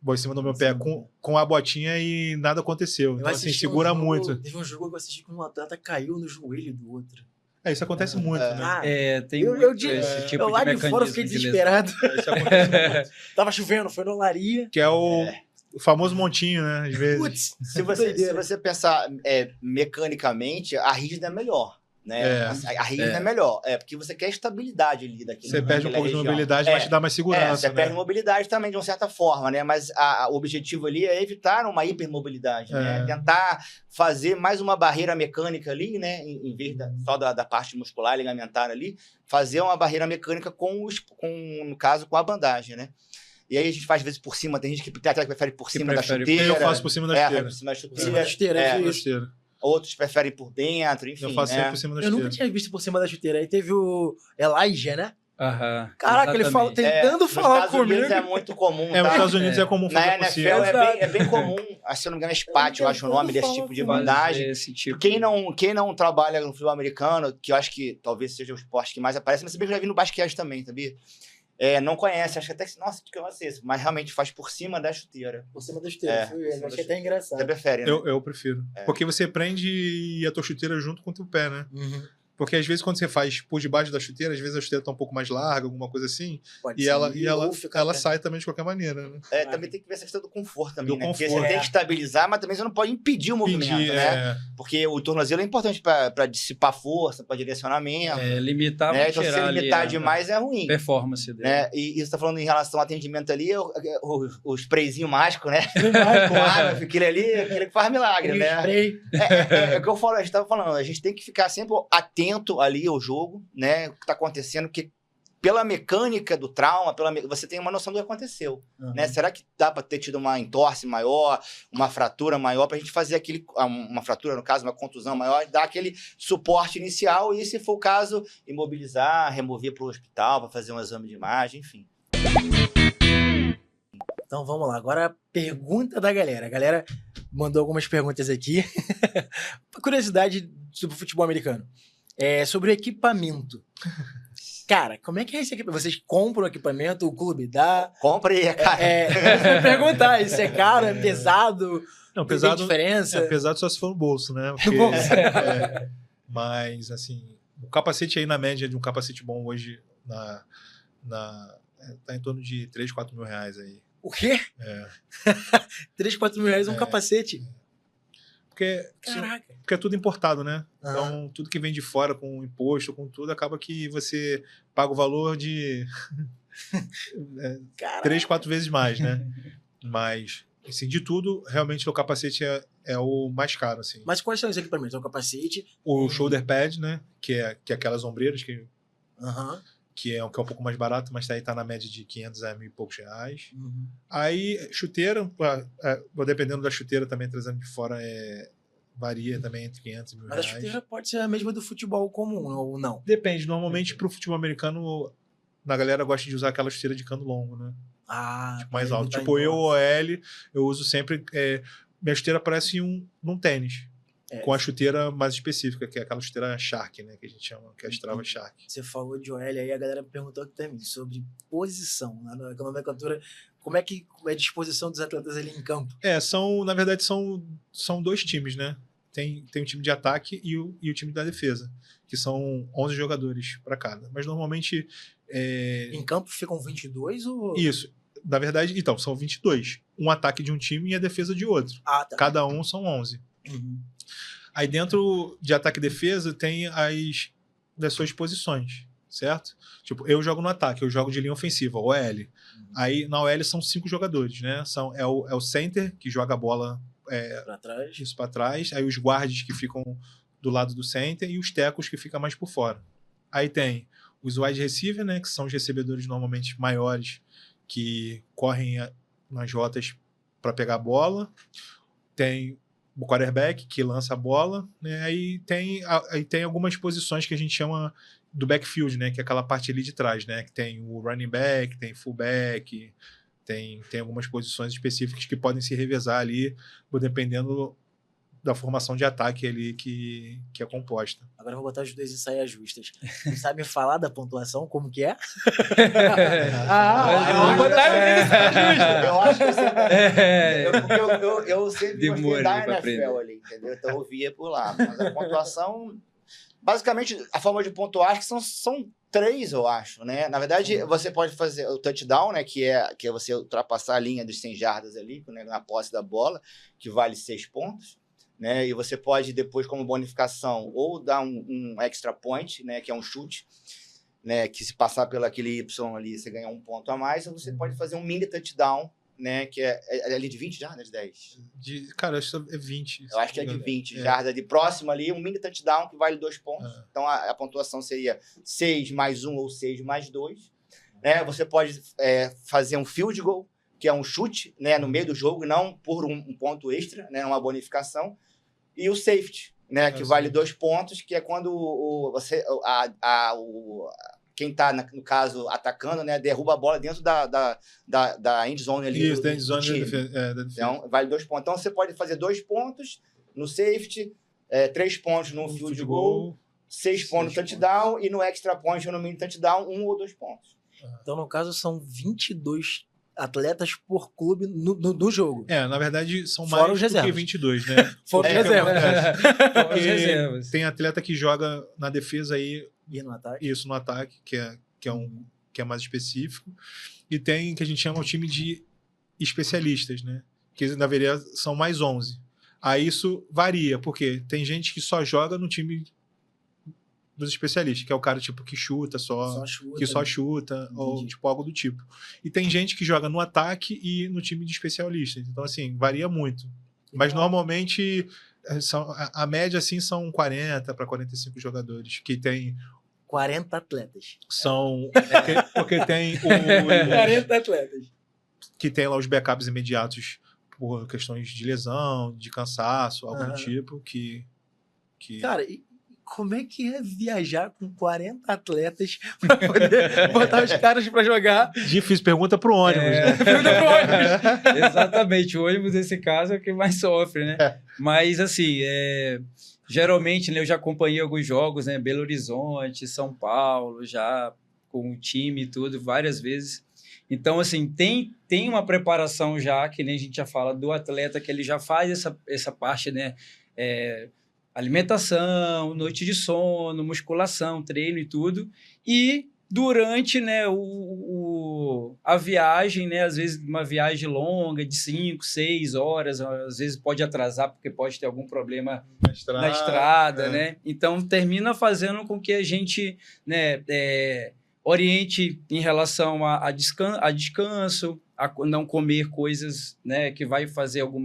em cima do meu pé com a botinha e nada aconteceu. Então, assim, segura muito. Teve um jogo que eu assisti que um atleta caiu no joelho do outro. Isso acontece muito, né? Tem eu muito esse tipo de lá de fora mecanismo fiquei de lesão. desesperado. Isso acontece muito. Tava chovendo, foi na olaria. Que é o famoso montinho, né? Às vezes. Putz, Se você pensar mecanicamente, a rígida é melhor. Né? A rígida é melhor. Porque você quer estabilidade ali daquele. Você perde um pouco região. de mobilidade, mas te dá mais segurança. Você perde mobilidade também, de uma certa forma, né? Mas o objetivo ali é evitar uma hipermobilidade, né? Tentar fazer mais uma barreira mecânica ali, né? Em vez só da parte muscular, ligamentar ali, fazer uma barreira mecânica no caso, com a bandagem, né? E aí a gente faz, às vezes, por cima. Tem gente que prefere por cima da chuteira. Eu faço por cima da chuteira. Por cima da chuteira. Outros preferem por dentro, enfim. Eu faço sempre por cima da chuteira. Eu nunca tinha visto por cima da chuteira. Aí teve o Elijah, né? Exatamente. Caraca, ele fala, tentando falar comigo. Nos Estados Unidos é muito comum. Nos Estados Unidos é comum fazer por cima. Na NFL é bem comum. Se eu não me engano, é SPAT, eu acho o nome desse tipo de bandagem. Quem não trabalha no futebol americano, que eu acho que talvez seja o esporte que mais aparece, mas se bem que eu já vi no basquete também, sabia? Não conhece, acho que até que, nossa, que eu não sei, mas realmente faz por cima da chuteira. Por cima da chuteira, achei até engraçado. Você prefere, né? Eu prefiro. Porque você prende a tua chuteira junto com o teu pé, né? Porque às vezes quando você faz por debaixo da chuteira, às vezes a chuteira tá um pouco mais larga, alguma coisa assim, ela sai também de qualquer maneira, né? Também tem que ver essa questão do conforto também, né? Conforto. Porque você tem que estabilizar, mas também você não pode impedir o movimento, né? Porque o tornozelo é importante para dissipar força, para direcionamento. Limitar, né? Então, se você limitar demais é ruim. Performance dele. Né? E você tá falando em relação ao atendimento ali, o sprayzinho mágico, né? Com aquele que faz milagre, né? É o que eu falo, a gente tava falando, a gente tem que ficar sempre atento ali ao jogo, né? O que tá acontecendo, porque pela mecânica do trauma, você tem uma noção do que aconteceu, né? Será que dá para ter tido uma entorse maior, uma fratura maior, pra gente fazer uma fratura, no caso, uma contusão maior, dar aquele suporte inicial e, se for o caso, imobilizar, remover para o hospital, para fazer um exame de imagem, enfim. Então vamos lá, agora a pergunta da galera. A galera mandou algumas perguntas aqui. Curiosidade sobre o futebol americano. Sobre o equipamento. Cara, como é que é esse equipamento? Vocês compram o equipamento, o clube dá? Compra e é caro. Eu vou perguntar, isso é caro, é pesado? Não, pesado, tem diferença? Pesado só se for no bolso, né? Porque, mas, assim, o capacete aí, na média de um capacete bom hoje, tá em torno de 3, 4 mil reais aí. O quê? 3, 4 mil reais um capacete? Caraca. Porque é tudo importado, né? Então, tudo que vem de fora, com imposto, com tudo, acaba que você paga o valor de 3, 4 vezes mais, né? Mas, assim, de tudo, realmente o capacete é o mais caro, assim. Mas quais são os equipamentos? É o capacete? O shoulder pad, né? Que é aquelas ombreiras que é um pouco mais barato, mas aí tá na média de 500 a mil e poucos reais. Aí, chuteira, dependendo da chuteira também, trazendo de fora, varia também entre 500 e mil reais. Mas a chuteira pode ser a mesma do futebol comum, ou não? Depende. Normalmente, pro futebol americano, a galera gosta de usar aquela chuteira de cano longo, né? Mais alto. Tipo, eu, OL, eu uso sempre... minha chuteira parece num tênis. Com a chuteira mais específica, que é aquela chuteira Shark, né? Que a gente chama, que é a Strava Shark. Você falou de OL aí, a galera perguntou aqui também sobre posição, né? Na nomenclatura, como é a disposição dos atletas ali em campo? Na verdade, são 2 times, né? Tem o time de ataque e o time da defesa, que são 11 jogadores para cada. Mas normalmente... Em campo ficam 22 ou... Isso. Na verdade, então, são 22. Um ataque de um time e a defesa de outro. Tá. Cada um são 11. Aí dentro de ataque e defesa tem das suas posições, certo? Tipo, eu jogo no ataque, eu jogo de linha ofensiva, OL. Aí na OL são 5 jogadores, né? É o center, que joga a bola para trás. Aí os guards que ficam do lado do center e os tecos que ficam mais por fora. Aí tem os wide receiver, né? Que são os recebedores normalmente maiores que correm nas rotas para pegar a bola. Tem o quarterback, que lança a bola, né? Aí tem algumas posições que a gente chama do backfield, né? Que é aquela parte ali de trás, né? Que tem o running back, tem fullback, tem algumas posições específicas que podem se revezar ali, dependendo da formação de ataque ali que é composta. Agora eu vou botar os dois em saias justas. Você sabe me falar da pontuação, como que é? Vamos botar Eu acho que eu sempre gostei Demorei da pra aprender. NFL ali, entendeu? Então eu via por lá. Mas a pontuação, basicamente, a forma de pontuar, acho que são 3, eu acho, né? Na verdade, você pode fazer o touchdown, né? Que é você ultrapassar a linha dos 100 jardas ali, né, na posse da bola, que vale 6 pontos. Né? E você pode depois, como bonificação, ou dar um extra point, né? Que é um chute, né? Que se passar pelo aquele Y ali, você ganha 1 ponto a mais, ou você pode fazer um mini touchdown, né? Que é ali de 20 jardas, 10? Cara, acho que é 20. Eu acho que é de 20 jardas de próximo ali, um mini touchdown que vale 2 pontos. Então a pontuação seria 6 mais 1 ou 6 mais 2. Né? Você pode fazer um field goal, que é um chute, né? No meio do jogo, não por um ponto extra, né? Uma bonificação. E o safety, né, que vale 2 pontos, que é quando quem está, no caso, atacando, né, derruba a bola dentro da end zone ali. Isso, da end zone da defesa. Então, vale 2 pontos. Então, você pode fazer 2 pontos no safety, 3 pontos no field goal, 6 pontos no touchdown e no extra point ou no mini touchdown, 1 ou 2 pontos. Então, no caso, são 22 atletas por clube no jogo. Na verdade, são Fora mais os do que reservas. 22, né? Fora os reservas. Fora os Porque reservas. tem atleta que joga na defesa aí, E no ataque? isso, no ataque, que é mais específico. E tem que a gente chama o time de especialistas, né? Que na verdade são mais 11. Aí isso varia, porque tem gente que só joga no time dos especialistas, que é o cara tipo que chuta só que só chuta, ou tipo algo do tipo. E tem gente que joga no ataque e no time de especialistas. Então, assim, varia muito. Mas normalmente a média assim são 40 para 45 jogadores, que tem 40 atletas. são porque tem 40 atletas. que tem lá os backups imediatos por questões de lesão, de cansaço, algo do tipo que Cara, e como é que é viajar com 40 atletas para poder botar os caras para jogar? difícil, pergunta pro ônibus, né? Pergunta pro ônibus. Exatamente, o ônibus nesse caso é o que mais sofre, né? Mas assim, geralmente, né, eu já acompanhei alguns jogos, né? Belo Horizonte, São Paulo, já com o time e tudo, várias vezes. Então, assim, tem uma preparação já, que nem a gente já fala, do atleta, que ele já faz essa parte, né? Alimentação, noite de sono, musculação, treino e tudo. E durante, né, a viagem, né, às vezes uma viagem longa de 5, 6 horas, às vezes pode atrasar porque pode ter algum problema na estrada, né? Então termina fazendo com que a gente, né, oriente em relação a descanso, a não comer coisas, né, que vai fazer algum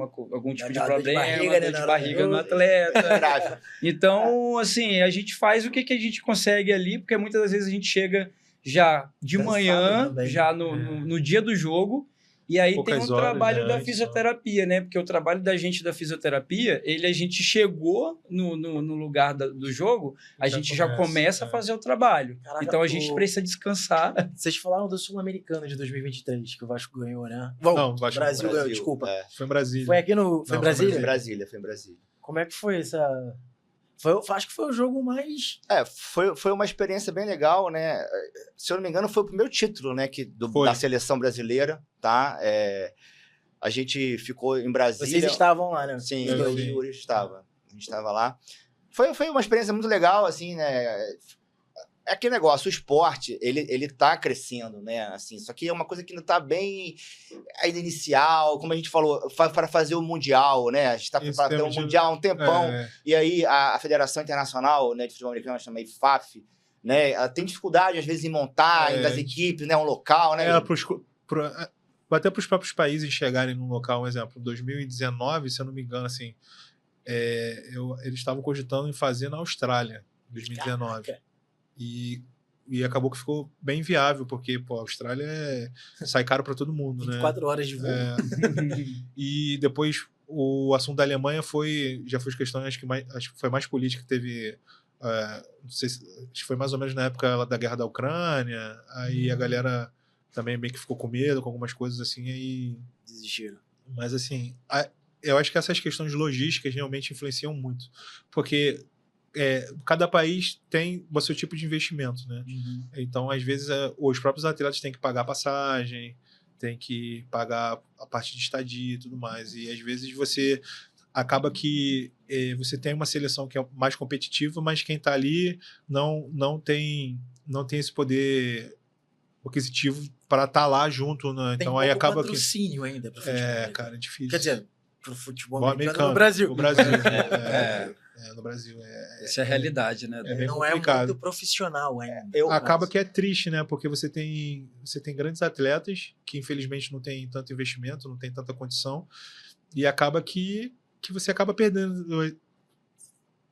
tipo de problema, dor de barriga no atleta. Então, assim, a gente faz o que a gente consegue ali, porque muitas das vezes a gente chega já de Cansado manhã, também. já no dia do jogo, e aí Poucas tem um horas, trabalho né, da antes, fisioterapia, né? Porque o trabalho da gente da fisioterapia, a gente chegou no lugar do jogo, a gente já começa a fazer o trabalho. Caraca, então a gente precisa descansar. Vocês falaram do Sul-Americano de 2023, que o Vasco ganhou, né? Não, Vasco Brasil ganhou, desculpa. Foi em Brasília. Foi aqui no... Foi em Não, Brasília? Foi em Brasília. Como é que foi essa... acho que foi o jogo mais... Foi uma experiência bem legal, né? Se eu não me engano, foi o primeiro título, né, da seleção brasileira, tá? A gente ficou em Brasília. Vocês estavam lá, né? Sim, eu e o Yuri estava. A gente estava lá. Foi uma experiência muito legal, assim, né? É aquele negócio, o esporte, ele tá crescendo, né? Assim, só que é uma coisa que ainda tá bem ainda inicial, como a gente falou, para fazer o Mundial, né? A gente tá para ter um Mundial há um tempão. E aí a Federação Internacional, né, de Futebol Americano, chama IFAF, né? Ela tem dificuldade, às vezes, em montar das equipes, né? Um local, né? Até para os próprios países chegarem num local, um exemplo, 2019, se eu não me engano, assim, eles estavam cogitando em fazer na Austrália, 2019. Caraca. E acabou que ficou bem viável, porque a Austrália sai caro para todo mundo, 24 né? horas de voo. E depois o assunto da Alemanha já foi questão, acho que foi mais política, que teve, não sei acho que foi mais ou menos na época da guerra da Ucrânia, aí a galera também meio que ficou com medo, com algumas coisas assim, aí... Desistiram. Mas assim, eu acho que essas questões logísticas realmente influenciam muito, porque cada país tem o seu tipo de investimento, né? Então, às vezes, os próprios atletas têm que pagar passagem, tem que pagar a parte de estadia e tudo mais. E às vezes você acaba que você tem uma seleção que é mais competitiva, mas quem está ali não tem esse poder aquisitivo para estar lá junto, né? Tem Então aí acaba que patrocínio ainda para futebol. cara, é difícil. Quer dizer, pro futebol americano no Brasil. No Brasil. No Brasil. Essa é a realidade, né? É bem não complicado. é muito profissional ainda. Acaba que é triste, né? Porque você tem grandes atletas que infelizmente não tem tanto investimento, não tem tanta condição, e acaba que você acaba perdendo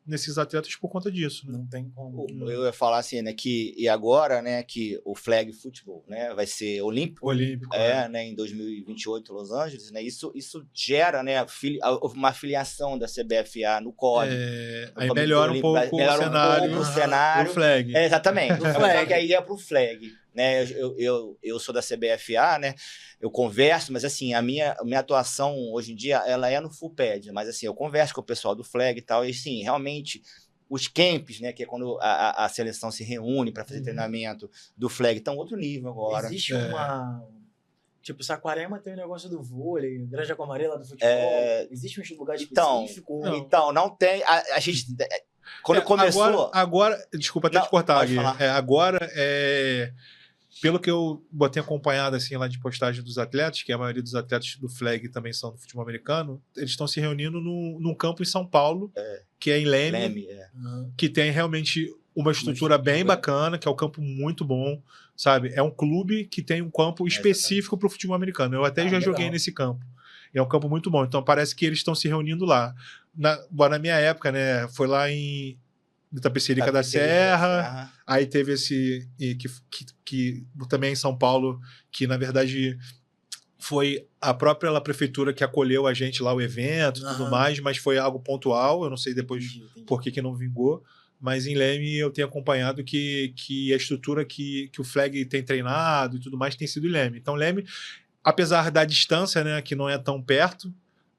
nesses atletas por conta disso, né? Não tem como. Eu ia falar assim, né, e agora, né, que o flag football, né, vai ser olímpico, né, em 2028 Los Angeles, né, isso gera, né, uma filiação da CBFA no COB. Aí melhora um pouco o cenário do flag. Exatamente, do flag. Que aí é pro flag. Né, eu sou da CBFA, né, eu converso, mas assim, a minha atuação hoje em dia, ela é no full pad, mas assim, eu converso com o pessoal do flag e tal, e assim, realmente, os camps, né, que é quando a seleção se reúne para fazer treinamento do flag, estão outro nível agora. Existe uma... Tipo, Saquarema tem o negócio do vôlei, Granja Comarela do futebol, existe um lugar específico? Então, não tem, a gente... Quando começou... Agora, desculpa até te cortar, Gui. Agora, pelo que eu botei acompanhado assim, lá de postagem dos atletas, que a maioria dos atletas do flag também são do futebol americano, eles estão se reunindo num campo em São Paulo, que é em Leme, que tem realmente uma estrutura bem bacana, que é um campo muito bom, sabe? É um clube que tem um campo específico para o futebol americano. Eu até já joguei nesse campo. É um campo muito bom. Então parece que eles estão se reunindo lá. Na minha época, né, foi lá em Itapecerica da Serra, aí teve esse que também em São Paulo, que na verdade foi a própria prefeitura que acolheu a gente lá, o evento e tudo mais, mas foi algo pontual, eu não sei depois por que não vingou, mas em Leme eu tenho acompanhado que a estrutura que o flag tem treinado e tudo mais tem sido em Leme. Então Leme, apesar da distância, né, que não é tão perto,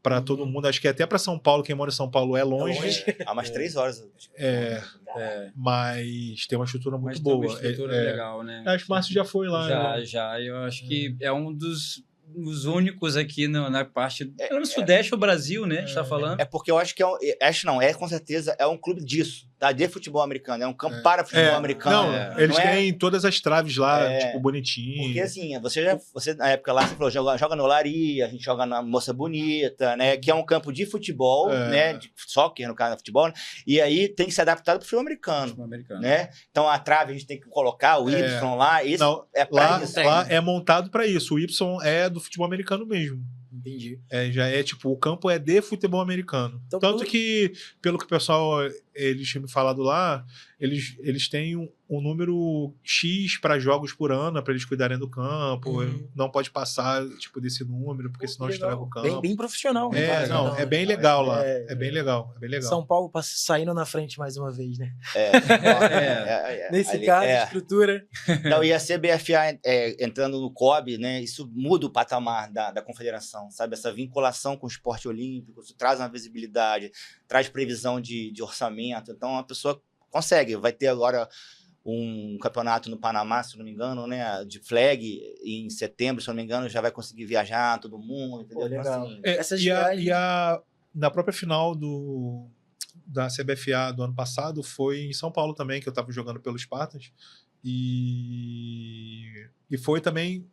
para todo mundo, acho que até para São Paulo, quem mora em São Paulo é longe. Há umas 3 horas. Mas tem uma estrutura muito boa. Tem uma estrutura legal, né? Acho que o Márcio já foi lá. Já. Eu acho que é um dos únicos aqui na parte... no Sudeste do Brasil, né? A gente tá falando. É porque eu acho que com certeza, é um clube disso, tá? De futebol americano. É um campo para futebol americano. Eles têm todas as traves lá, tipo, bonitinho. Porque assim, você na época lá, você falou, joga no Olaria, a gente joga na Moça Bonita, né? Que é um campo de futebol, né? De soccer, no caso, de futebol, né? E aí tem que ser adaptado pro futebol americano. Né? Então a trave a gente tem que colocar o Y lá. Isso é pra isso. Lá é montado para isso. O Y é do futebol americano mesmo. Entendi. Já é tipo, o campo é de futebol americano. Então, tanto que, pelo que o pessoal eles tinham me falado lá, eles têm um número X para jogos por ano, para eles cuidarem do campo. Não pode passar tipo desse número, porque senão estraga o campo. Bem profissional. É bem legal lá. É bem legal. São Paulo saindo na frente mais uma vez, né? Nesse ali, caso, estrutura. Não, e a CBFA entrando no COB, né? Isso muda o patamar da confederação, sabe? Essa vinculação com o esporte olímpico, isso traz uma visibilidade, traz previsão de orçamento. Então a pessoa consegue. Vai ter agora um campeonato no Panamá, se não me engano, né, de flag, em setembro, se não me engano, já vai conseguir viajar todo mundo, entendeu? Legal. Assim, na própria final da CBFA do ano passado foi em São Paulo também, que eu estava jogando pelo Spartans, e foi também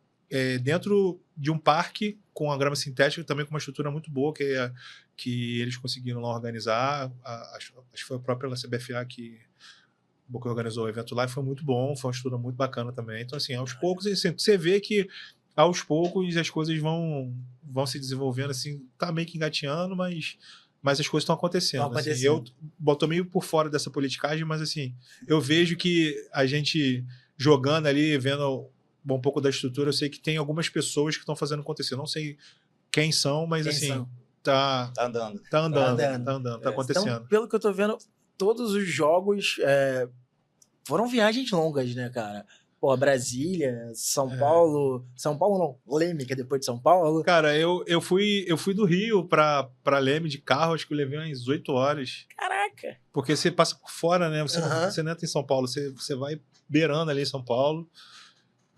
dentro de um parque com a grama sintética, também com uma estrutura muito boa que eles conseguiram lá organizar. Acho que foi a própria CBFA que organizou o evento lá, e foi muito bom, foi uma estrutura muito bacana também. Então, assim, aos poucos, assim, você vê que aos poucos as coisas vão se desenvolvendo, assim, tá meio que engateando, mas as coisas estão acontecendo. Assim, eu tô meio por fora dessa politicagem, mas assim, eu vejo que a gente jogando ali, vendo um pouco da estrutura, eu sei que tem algumas pessoas que estão fazendo acontecer. Não sei quem são, mas Tá andando. Tá andando, andando. tá acontecendo. Então, pelo que eu tô vendo, todos os jogos foram viagens longas, né, cara? Pô, Brasília, São Paulo... São Paulo não, Leme, que é depois de São Paulo. Cara, eu fui do Rio pra Leme de carro, acho que eu levei umas 8 horas. Caraca! Porque você passa por fora, né? Você não entra em São Paulo, você vai beirando ali em São Paulo.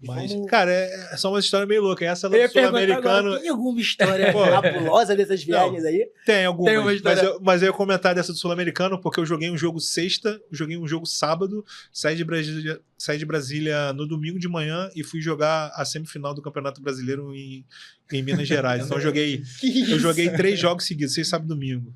Mas, cara, são uma história meio louca. Essa do Sul-Americano. Tem alguma história fabulosa dessas viagens aí? Tem algumas. Tem uma história... Mas eu ia comentar dessa do Sul-Americano porque eu joguei um jogo sexta, joguei um jogo sábado, saí de Brasília no domingo de manhã e fui jogar a semifinal do Campeonato Brasileiro em Minas Gerais. Então eu joguei 3 jogos seguidos, sexta, sábado e domingo.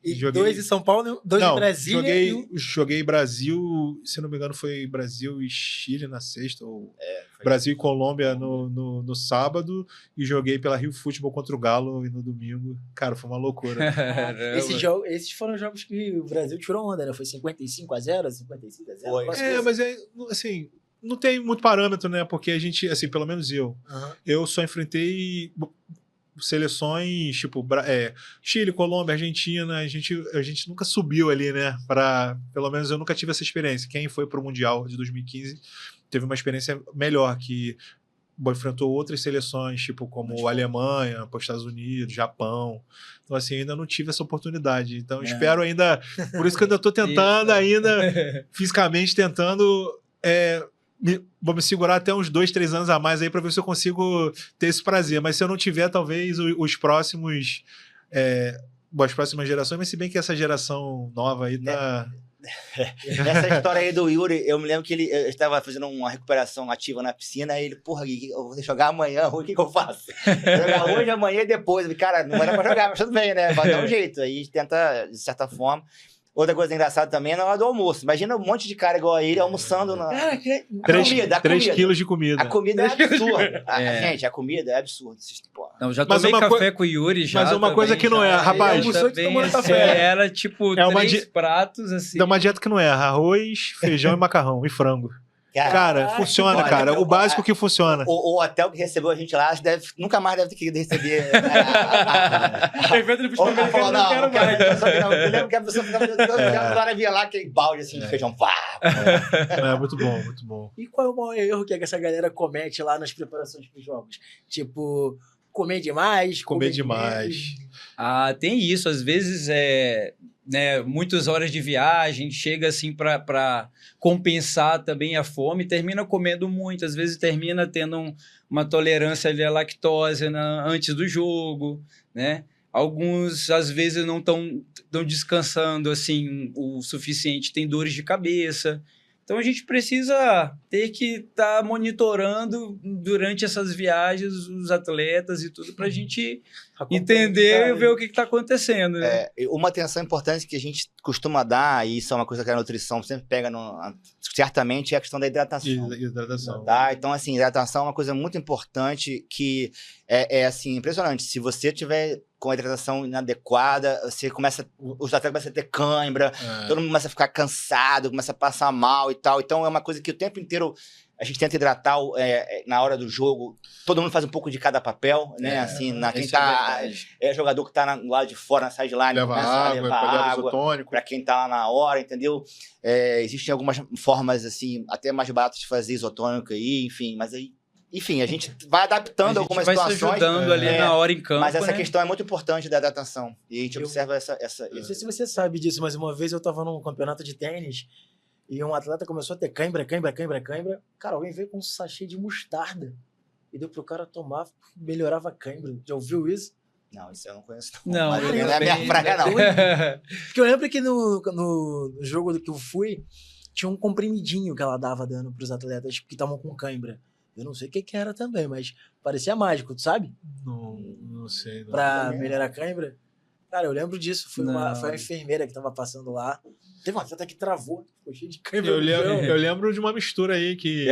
E 2 em São Paulo, 2 em Brasília. Joguei Brasil, se não me engano, foi Brasil e Chile na sexta, ou Brasil e Colômbia no sábado, e joguei pela Rio Futebol contra o Galo no domingo. Cara, foi uma loucura. Esses foram jogos que o Brasil tirou onda, né? Foi 55-0, 55-0. Foi. Mas assim, não tem muito parâmetro, né? Porque a gente, assim, pelo menos eu só enfrentei seleções tipo Chile, Colômbia, Argentina, a gente nunca subiu ali, né? Pelo menos eu nunca tive essa experiência. Quem foi pro Mundial de 2015 teve uma experiência melhor, que enfrentou outras seleções, tipo como Alemanha, Estados Unidos, Japão. Então, assim, ainda não tive essa oportunidade. Então, espero ainda... Por isso que eu ainda tô tentando, fisicamente tentando... vou me segurar até uns 2, 3 anos a mais aí para ver se eu consigo ter esse prazer. Mas se eu não tiver, talvez as próximas gerações, mas se bem que essa geração nova aí tá... Essa história aí do Yuri, eu me lembro que ele estava fazendo uma recuperação ativa na piscina, aí ele, porra, eu vou jogar amanhã, o que eu faço? Jogar hoje, amanhã e depois. Cara, não vai dar pra jogar, mas tudo bem, né? Vai dar um jeito. Aí a gente tenta, de certa forma... Outra coisa engraçada também é na hora do almoço. Imagina um monte de cara igual a ele almoçando na... 3 quilos de comida. A comida é absurda. Gente, a comida é absurda. Não, já tomei café com o Yuri já. Mas uma coisa que não é, rapaz. Era tipo 3 pratos assim. É uma dieta que não erra: arroz, feijão e macarrão e frango. Cara, funciona, cara. O básico que funciona. O hotel que recebeu a gente lá nunca mais deve ter querido receber. Evento de futebol americano, não quero mais. Eu lembro que a pessoa via lá aquele balde assim de feijão. Muito bom, muito bom. E qual é o maior erro que essa galera comete lá nas preparações para os jogos? Tipo, comer demais? Comer demais. Tem isso. Às vezes muitas horas de viagem, chega assim para compensar também a fome, termina comendo muito, às vezes termina tendo uma tolerância ali à lactose antes do jogo, né? Alguns, às vezes, não estão descansando assim o suficiente, tem dores de cabeça. Então, a gente precisa ter que estar monitorando durante essas viagens os atletas e tudo para a gente entender e ver o que está acontecendo. Né? Uma atenção importante que a gente costuma dar, e isso é uma coisa que a nutrição sempre pega, certamente, é a questão da hidratação. Hidratação. Tá? Então, assim, hidratação é uma coisa muito importante que assim, impressionante. Se você tiver com a hidratação inadequada, os atletas começam a ter cãibra, todo mundo começa a ficar cansado, começa a passar mal e tal. Então, é uma coisa que o tempo inteiro a gente tenta hidratar na hora do jogo. Todo mundo faz um pouco de cada papel, né? Assim, quem tá... jogador que tá no lado de fora, na sideline, leva água para quem tá lá na hora, entendeu? Existem algumas formas, assim, até mais baratas de fazer isotônico aí, enfim, mas aí... Enfim, a gente vai adaptando algumas situações. Vai se ajudando ali na hora em campo. Mas essa questão é muito importante da adaptação. E a gente observa essa... Não sei se você sabe disso, mas uma vez eu tava num campeonato de tênis e um atleta começou a ter cãibra. Cara, alguém veio com um sachê de mostarda e deu pro cara tomar, melhorava a cãibra. Já ouviu isso? Não, isso eu não conheço. Não, não é a minha praga, não. Porque eu lembro que no jogo que eu fui, tinha um comprimidinho que ela dava dando pros atletas que estavam com cãibra. Eu não sei o que era também, mas parecia mágico, tu sabe? Não sei. Não. Pra melhorar a cãibra. Cara, eu lembro disso. Foi uma enfermeira que tava passando lá. Teve uma atleta que travou, ficou cheio de câimbra Eu no lembro, chão. eu lembro de uma mistura aí que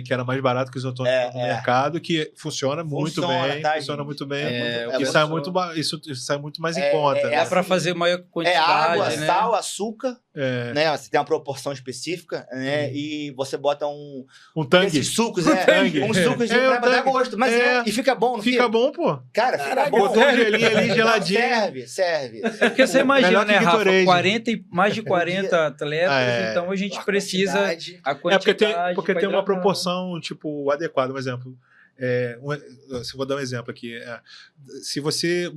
era mais barato que os isotônicos no mercado, que funciona muito bem. Tá, Funciona gente? muito bem. É, E é sai muito- muito, isso sai muito mais em conta. Dá pra fazer maior É quantidade, água, né? sal, açúcar, É. né? Você tem uma proporção específica, né? E você bota um... Um tangue. Esses sucos, tangue. Um suco de pra dar gosto. Mas e fica bom, não Fica bom, pô. Cara, fica Caraca, bom. Botou um gelinho ali, geladinho. Serve. É porque você imagina, Melhor que né, Rafa? Gatorade. Mais de 40 atletas, então a gente precisa a quantidade. Porque pra tem uma hidratar. proporção, tipo, adequada. Um exemplo. Se eu vou dar um exemplo aqui. Se você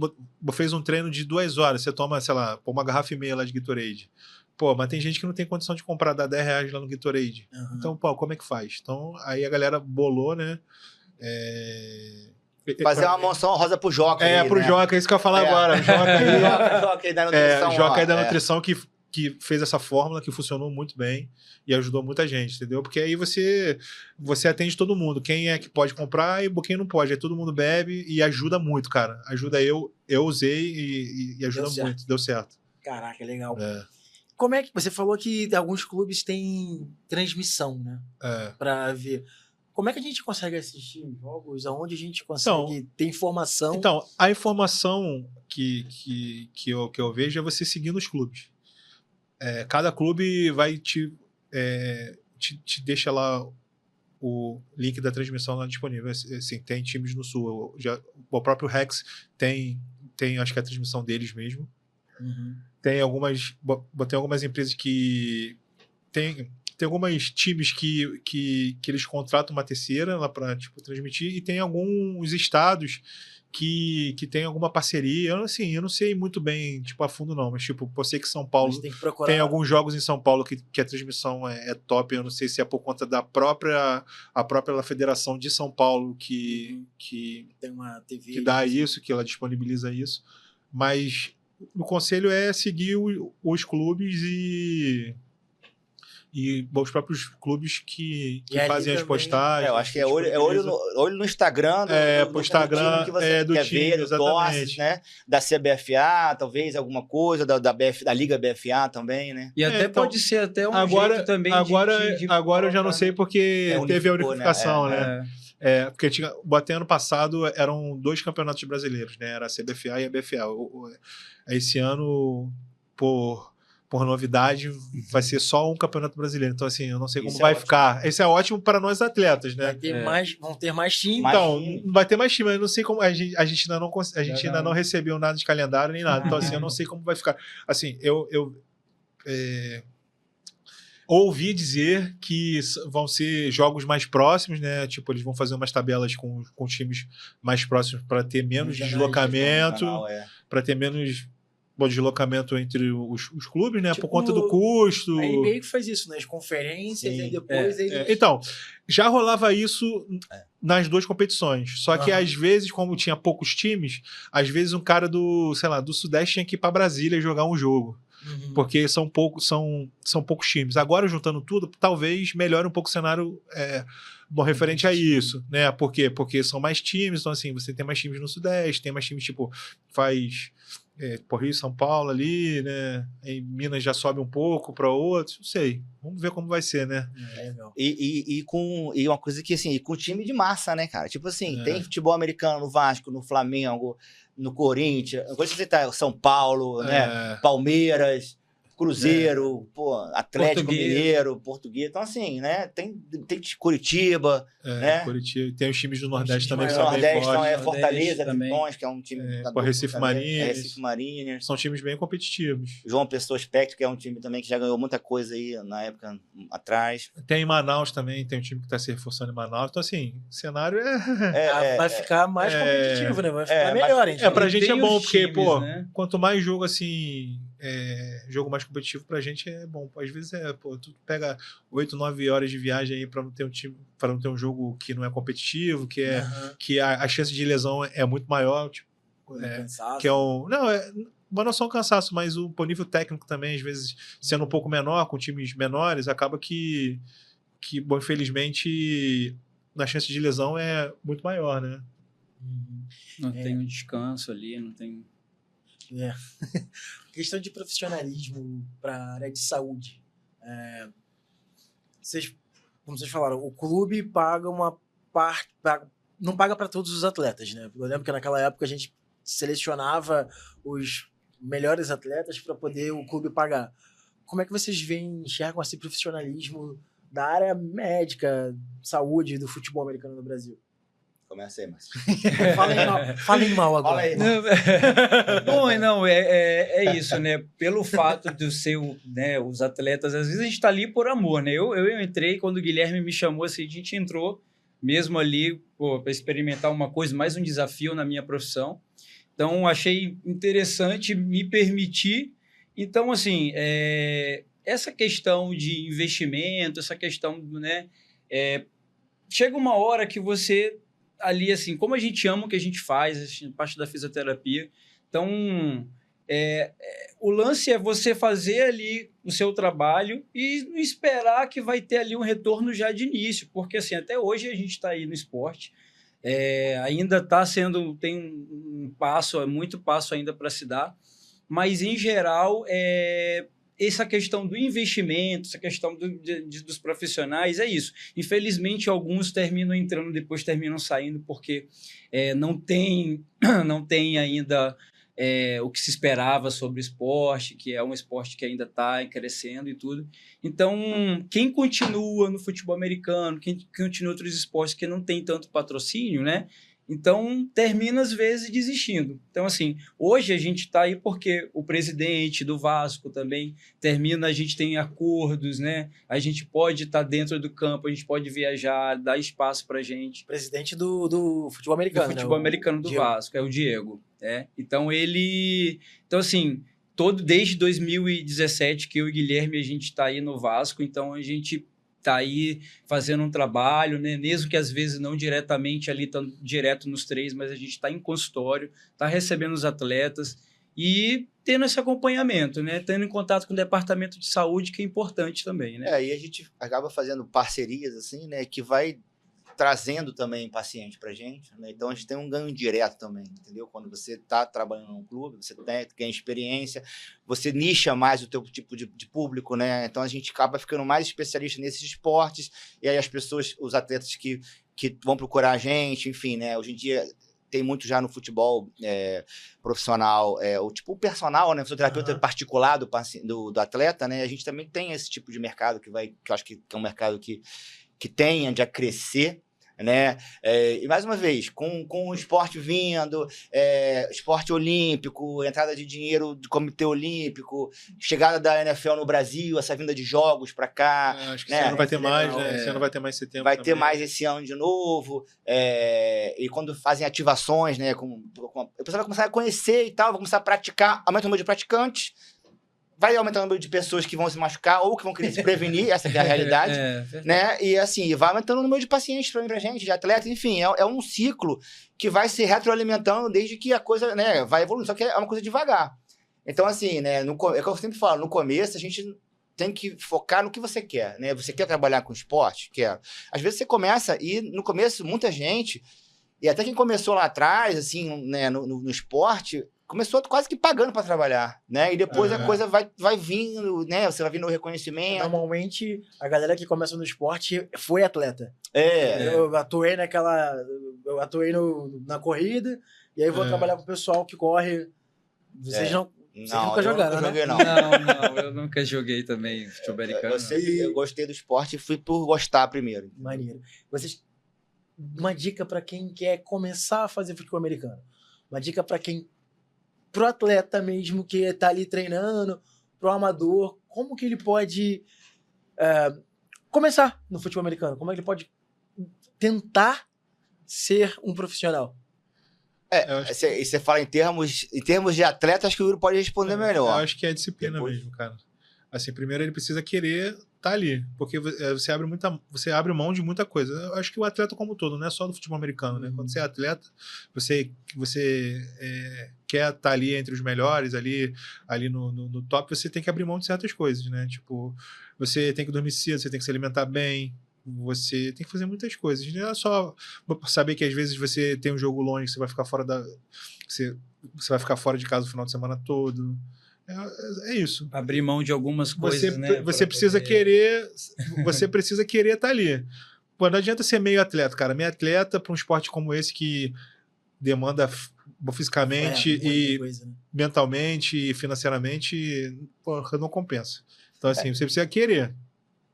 fez um treino de 2 horas, você toma, sei lá, uma garrafa e meia lá de Gatorade. Pô, mas tem gente que não tem condição de comprar, dar R$10 lá no Gatorade. Uhum. Então, pô, como é que faz? Então, aí a galera bolou, né? Fazer uma menção rosa pro Joca. Pro Joca, é isso que eu ia falar agora. Joca aí. Joca aí da nutrição. Joca aí da nutrição que fez essa fórmula que funcionou muito bem e ajudou muita gente, entendeu? Porque aí você atende todo mundo. Quem é que pode comprar e quem não pode. Aí todo mundo bebe e ajuda muito, cara. Ajuda eu usei e ajuda muito. Deu certo. Caraca, legal. Como é que você falou que alguns clubes têm transmissão, né? Pra ver. Como é que a gente consegue assistir os jogos? Aonde a gente consegue ter informação? Então, a informação que eu vejo é você seguindo os clubes. Cada clube vai te deixa lá o link da transmissão lá disponível. Assim, tem times no Sul. O próprio Rex tem, acho que é a transmissão deles mesmo. Uhum. Tem algumas empresas que tem alguns times que eles contratam uma terceira lá para transmitir, e tem alguns estados que tem alguma parceria. Eu não sei muito bem a fundo não, mas eu sei que São Paulo tem alguns jogos em São Paulo que a transmissão é top. Eu não sei se é por conta da própria federação de São Paulo que tem uma TV que dá isso, que ela disponibiliza isso, mas o conselho é seguir os clubes e os próprios clubes que fazem as postagens. Eu acho que é olho no Instagram. Pro Instagram do time que você do quer time, ver, dos doses, né? Da CBFA, talvez alguma coisa, da Liga BFA também, né? E até então, pode ser até um agora, jeito também agora eu já não sei porque teve a unificação, né? Porque até ano passado eram 2 campeonatos brasileiros, né? Era a CBFA e a BFA. Esse ano, por novidade, vai ser só um campeonato brasileiro. Então, assim, eu não sei como vai ficar. Isso é ótimo para nós atletas, né? Vão ter mais times. Então, vai ter mais time. Eu não sei como. A gente ainda não recebeu nada de calendário nem nada. Então, assim, eu não sei como vai ficar. Assim, eu ouvi dizer que vão ser jogos mais próximos, né? Eles vão fazer umas tabelas com times mais próximos para ter menos deslocamento, para ter menos deslocamento entre os clubes, né? Por conta do custo. A NBA que faz isso, né? As conferências, e depois... Então, já rolava isso nas 2 competições. Só que, às vezes, como tinha poucos times, às vezes um cara do Sudeste tinha que ir para Brasília jogar um jogo. Uhum. Porque são poucos times. Agora, juntando tudo, talvez melhore um pouco o cenário referente a isso, né? Por quê? Porque são mais times. Então, assim, você tem mais times no Sudeste, tem mais times, faz... por Rio, São Paulo ali, né? Em Minas já sobe um pouco para outros, não sei. Vamos ver como vai ser, né? E uma coisa que, assim, com time de massa, né, cara? Tem futebol americano no Vasco, no Flamengo, no Corinthians, agora você tá São Paulo, né? Palmeiras, Cruzeiro, Atlético Mineiro, Português. Então, assim, né? Tem Curitiba, né? Curitiba. Tem os times do Nordeste também que são bem fortes. Nordeste, Fortaleza, Tritões, que é um time... Recife Mariners. Recife Mariners. São times bem competitivos. João Pessoa Espectro, que é um time também que já ganhou muita coisa aí na época atrás. Tem em Manaus também, tem um time que está se reforçando em Manaus. Então, assim, o cenário vai ficar mais competitivo, né? Vai ficar melhor, hein? Pra gente é bom, porque, times, né? Quanto mais jogo, assim... jogo mais competitivo pra gente é bom. Às vezes tu pega 8, 9 horas de viagem aí pra não ter para não ter um jogo que não é competitivo, que a chance de lesão é muito maior, que mas não só um cansaço, mas o nível técnico também, às vezes, sendo um pouco menor, com times menores, acaba que infelizmente, a chance de lesão é muito maior, né? Não tem um descanso ali, não tem... Questão de profissionalismo para a área de saúde. Como vocês falaram, o clube paga uma parte, não paga para todos os atletas, né? Eu lembro que naquela época a gente selecionava os melhores atletas para poder o clube pagar. Como é que vocês enxergam esse profissionalismo da área médica, saúde do futebol americano no Brasil? Começa aí, Márcio. Falem mal agora. Fala aí. Bom, não, é isso, né? Pelo fato de ser né, os atletas, às vezes a gente tá ali por amor, né? Eu entrei, quando o Guilherme me chamou, assim, a gente entrou mesmo ali para experimentar uma coisa, mais um desafio na minha profissão. Então, achei interessante me permitir. Então, assim, essa questão de investimento, essa questão, né? Chega uma hora que você ali, assim, como a gente ama o que a gente faz, assim, parte da fisioterapia. Então, o lance é você fazer ali o seu trabalho e não esperar que vai ter ali um retorno já de início, porque, assim, até hoje a gente está aí no esporte, ainda está sendo, tem um passo, muito passo ainda para se dar, mas, em geral, essa questão do investimento, essa questão dos profissionais, é isso. Infelizmente, alguns terminam entrando, depois terminam saindo, porque não tem ainda o que se esperava sobre o esporte, que é um esporte que ainda está crescendo e tudo. Então, quem continua no futebol americano, quem continua em outros esportes que não tem tanto patrocínio, né? Então, termina, às vezes, desistindo. Então, assim, hoje a gente está aí porque o presidente do Vasco também termina, a gente tem acordos, né? A gente pode estar dentro do campo, a gente pode viajar, dar espaço para a gente. Presidente do futebol americano. Do futebol americano do Vasco, é o Diego. Então, Então, assim, desde 2017 que eu e o Guilherme, a gente está aí no Vasco, então a gente está aí fazendo um trabalho, né? Mesmo que às vezes não diretamente ali, direto nos três, mas a gente está em consultório, está recebendo os atletas e tendo esse acompanhamento, né? Tendo em contato com o departamento de saúde, que é importante também, né? E a gente acaba fazendo parcerias, assim, né? Que vai trazendo também paciente pra gente, né? Então a gente tem um ganho direto também, entendeu? Quando você está trabalhando num clube, você ganha experiência, você nicha mais o teu tipo de público, né? Então a gente acaba ficando mais especialista nesses esportes, e aí as pessoas, os atletas que vão procurar a gente, enfim, né? Hoje em dia tem muito já no futebol profissional, o personal, né? Fisioterapeuta particular do atleta, né? A gente também tem esse tipo de mercado que eu acho que é um mercado que tende a crescer, né? E mais uma vez, com o esporte vindo, esporte olímpico, entrada de dinheiro do Comitê Olímpico, chegada da NFL no Brasil, essa vinda de jogos para cá. Acho que né? esse ano vai ter mais, né? Esse ano vai ter mais setembro. Vai ter mais esse ano de novo. E quando fazem ativações, né? O pessoal vai começar a conhecer e tal, vai começar a praticar, aumenta o número de praticantes. Vai aumentar o número de pessoas que vão se machucar ou que vão querer se prevenir, essa que é a realidade, né? E assim, vai aumentando o número de pacientes pra gente, de atletas, enfim, é um ciclo que vai se retroalimentando desde que a coisa, né, vai evoluindo, só que é uma coisa devagar. Então, assim, né, é o que eu sempre falo, no começo a gente tem que focar no que você quer, né? Você quer trabalhar com esporte? Quer. Às vezes você começa e, no começo, muita gente, e até quem começou lá atrás, assim, né, no esporte, começou quase que pagando para trabalhar, né? E depois a coisa vai vindo, né? Você vai vindo o reconhecimento. Normalmente, a galera que começa no esporte foi atleta. É. Eu atuei na corrida, e aí vou trabalhar com o pessoal que corre. Vocês nunca jogaram, né? Não, eu nunca joguei também futebol americano. Eu gostei do esporte e fui por gostar primeiro. Maneiro. Uma dica para quem quer começar a fazer futebol americano. Uma dica para pro atleta mesmo que tá ali treinando, pro amador, como que ele pode começar no futebol americano? Como é que ele pode tentar ser um profissional? Você fala em termos de atleta, acho que o Yuri pode responder melhor. Eu acho que é a disciplina mesmo, cara. Assim, primeiro ele precisa querer estar ali, porque você abre mão de muita coisa. Eu acho que o atleta como um todo, não é só do futebol americano, né? Quando você é atleta, você quer estar ali entre os melhores, ali no top, você tem que abrir mão de certas coisas, né? Tipo, você tem que dormir cedo, você tem que se alimentar bem, você tem que fazer muitas coisas. Não é só saber que às vezes você tem um jogo longe, você vai ficar fora você vai ficar fora de casa o final de semana todo. É isso. Abrir mão de algumas coisas, né? Você precisa querer, você precisa querer estar ali. Pô, não adianta ser meio atleta, cara. Meio atleta para um esporte como esse que demanda fisicamente e coisa, né? mentalmente e financeiramente, porra, não compensa. Então, assim, você precisa querer.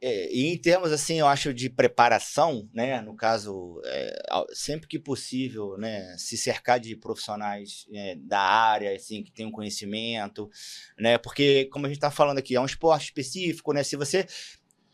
E em termos, assim, eu acho de preparação, né? No caso, sempre que possível, né? Se cercar de profissionais da área, assim, que tenham conhecimento, né? Porque, como a gente está falando aqui, é um esporte específico, né? Se você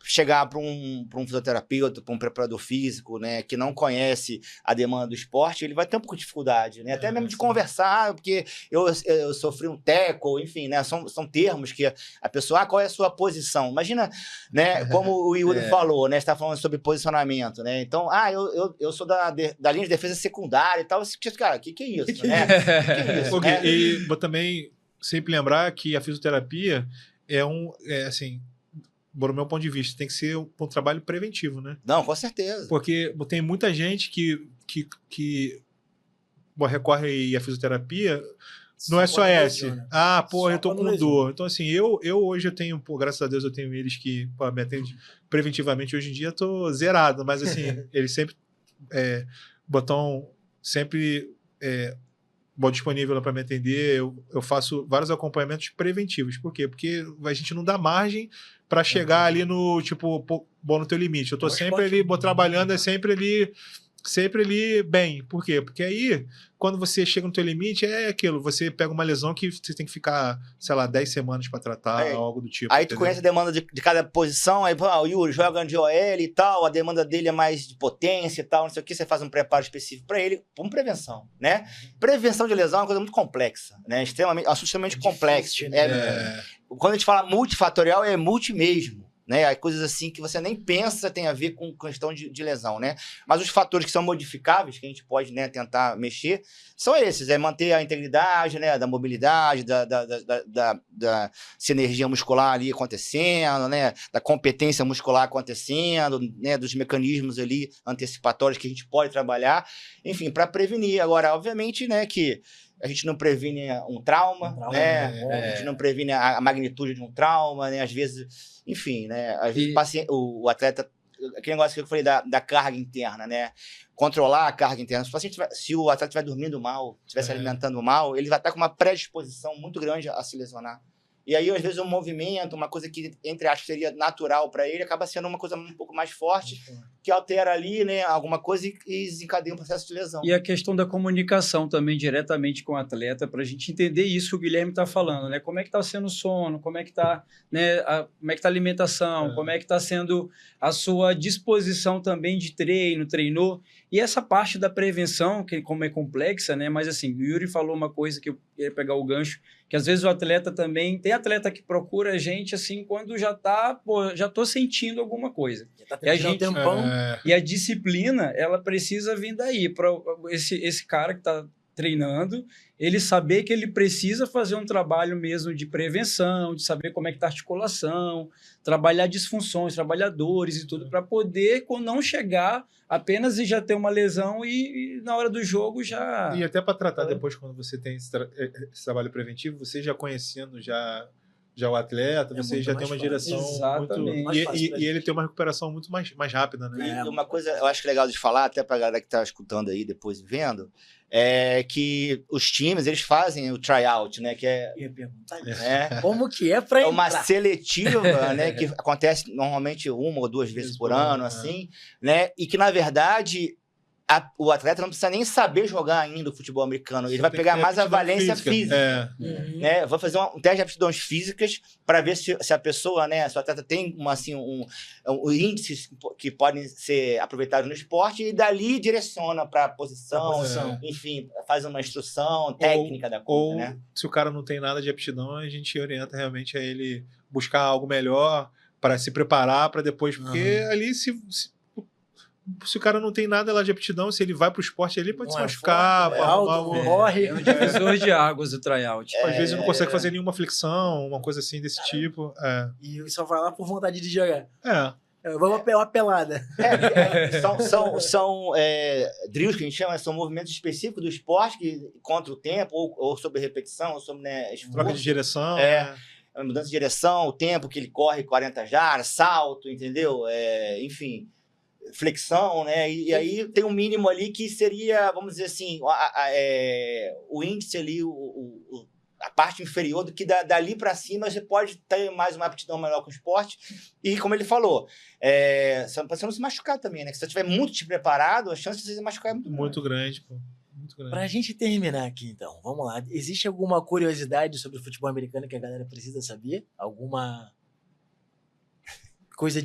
chegar para um fisioterapeuta, para um preparador físico, né, que não conhece a demanda do esporte, ele vai ter um pouco de dificuldade, né? Até mesmo de conversar, porque eu sofri um tackle, enfim, né? São termos que a pessoa, qual é a sua posição? Imagina, né, como o Yuri falou, né? Você está falando sobre posicionamento, né? Então, eu sou da linha de defesa secundária e tal. Cara, o que é isso, né? Que é isso, Okay. né? E vou também sempre lembrar que a fisioterapia assim, do meu ponto de vista, tem que ser um trabalho preventivo, né? Não, com certeza. Porque tem muita gente que recorre à fisioterapia, não é só essa. Eu tô com dor. Então, assim, eu hoje eu tenho, graças a Deus, eu tenho eles que me atendem preventivamente. Hoje em dia eu tô zerado, mas assim, eles sempre sempre disponível para me atender. Eu faço vários acompanhamentos preventivos. Por quê? Porque a gente não dá margem para chegar ali no, tipo, no teu limite. Eu tô sempre ali, trabalhando, sempre ali bem. Por quê? Porque aí, quando você chega no teu limite, é aquilo, você pega uma lesão que você tem que ficar, sei lá, 10 semanas para tratar, algo do tipo. Aí tu conhece a demanda de cada posição, aí o Yuri joga de OL e tal, a demanda dele é mais de potência e tal, não sei o que, você faz um preparo específico para ele, como prevenção, né? Prevenção de lesão é uma coisa muito complexa, né? Extremamente complexa. Quando a gente fala multifatorial, é multi mesmo. Né? Há coisas assim que você nem pensa tem a ver com questão de lesão, né? Mas os fatores que são modificáveis, que a gente pode, né, tentar mexer, são esses: manter a integridade, né, da mobilidade, da sinergia muscular ali acontecendo, né, da competência muscular acontecendo, né, dos mecanismos ali antecipatórios que a gente pode trabalhar, enfim, para prevenir. Agora, obviamente, né, que a gente não previne um trauma, né? A gente não previne a magnitude de um trauma, né? Às vezes, enfim, né? Às vezes o atleta, aquele negócio que eu falei da carga interna, né? Controlar a carga interna. Se o atleta estiver dormindo mal, estiver se alimentando mal, ele vai estar com uma predisposição muito grande a se lesionar. E aí, às vezes, um movimento, uma coisa que, entre aspas, seria natural para ele, acaba sendo uma coisa um pouco mais forte, que altera ali, né, alguma coisa e desencadeia um processo de lesão. E a questão da comunicação também diretamente com o atleta, para a gente entender isso que o Guilherme está falando, né? Como é que está sendo o sono, como é que está, né, como é que está a alimentação, como é que está sendo a sua disposição também de treinou. E essa parte da prevenção, que como é complexa, né? Mas assim, o Yuri falou uma coisa que eu ia pegar o gancho, que às vezes o atleta também, tem atleta que procura a gente assim, quando já tá, já tô sentindo alguma coisa. E a gente, e a disciplina, ela precisa vir daí, para esse cara que tá treinando, ele saber que ele precisa fazer um trabalho mesmo de prevenção, de saber como é que tá a articulação, trabalhar disfunções, trabalhar dores e tudo, para poder não chegar apenas e já ter uma lesão e na hora do jogo já... E até para tratar depois, quando você tem esse trabalho preventivo, você já conhecendo já o atleta, você já tem uma direção muito... E ele tem uma recuperação muito mais rápida, né? E uma coisa eu acho legal de falar, até para a galera que está escutando aí depois vendo, é que os times, eles fazem o tryout, né? Que é... Como que é para entrar? É uma seletiva, né? Que acontece normalmente 1 ou 2 vezes por ano, assim, né? E que, na verdade... o atleta não precisa nem saber jogar ainda o futebol americano. Ele vai pegar mais a valência física. Né? Vai fazer um teste de aptidões físicas para ver se a pessoa, né, se o atleta tem índices que podem ser aproveitados no esporte e dali direciona para a posição, enfim, faz uma instrução técnica da coisa. Né? Se o cara não tem nada de aptidão, a gente orienta realmente a ele buscar algo melhor para se preparar para depois, porque ali se o cara não tem nada lá de aptidão, se ele vai pro esporte, ele pode se machucar, morre. É um divisor de águas do tryout. Às vezes não consegue fazer nenhuma flexão, uma coisa assim desse tipo. E só vai lá por vontade de jogar. Vamos uma pelada. São drills que a gente chama, são movimentos específicos do esporte que contra o tempo, ou sobre repetição, ou sobre esforço. Troca de direção. Mudança de direção, o tempo que ele corre 40 jardas, salto, entendeu? Enfim, flexão, né? E aí tem um mínimo ali que seria, vamos dizer assim, o índice ali, a parte inferior do que dali para cima você pode ter mais uma aptidão melhor com o esporte. E como ele falou, você não se machucar também, né? Se você estiver muito te preparado, a chance de você se machucar é muito grande, pô. Pra gente terminar aqui, então, vamos lá. Existe alguma curiosidade sobre o futebol americano que a galera precisa saber? Alguma coisa,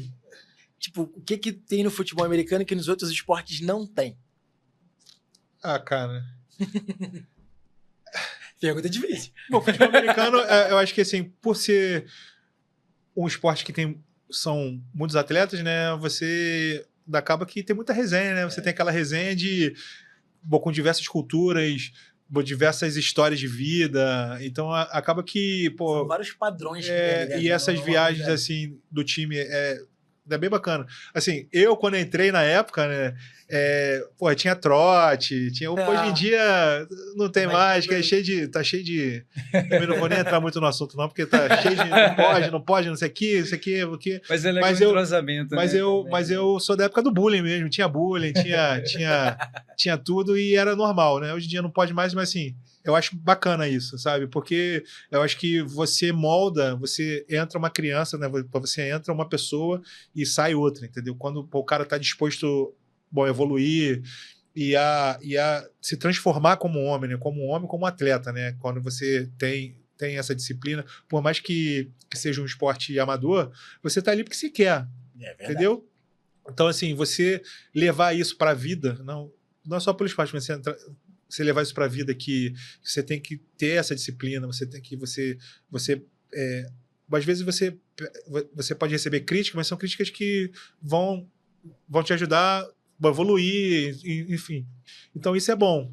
tipo, o que tem no futebol americano que nos outros esportes não tem? Ah, cara... Pergunta difícil. Bom, o futebol americano, eu acho que assim, por ser um esporte que são muitos atletas, né? Você acaba que tem muita resenha, né? Você tem aquela resenha com diversas culturas, diversas histórias de vida. Então acaba que, pô. São vários padrões. E essas viagens assim do time é bem bacana. Assim, eu quando entrei na época, né? Tinha trote, hoje em dia não tem mais, que tá cheio de... Também não vou nem entrar muito no assunto não, porque tá cheio de não pode, não sei o que. Mas é legal o entrosamento, mas eu sou da época do bullying mesmo, tinha bullying, tinha tudo e era normal, né? Hoje em dia não pode mais, mas assim, eu acho bacana isso, sabe? Porque eu acho que você entra uma criança, né? Você entra uma pessoa e sai outra, entendeu? Quando o cara tá disposto evoluir e a se transformar como homem, né? Como atleta, né? Quando você tem essa disciplina, por mais que seja um esporte amador, você tá ali porque você quer, entendeu? Então, assim, você levar isso para a vida, não é só pelo esporte, mas você levar isso para a vida, que você tem que ter essa disciplina, às vezes você pode receber críticas, mas são críticas que vão te ajudar a evoluir, enfim. Então isso é bom.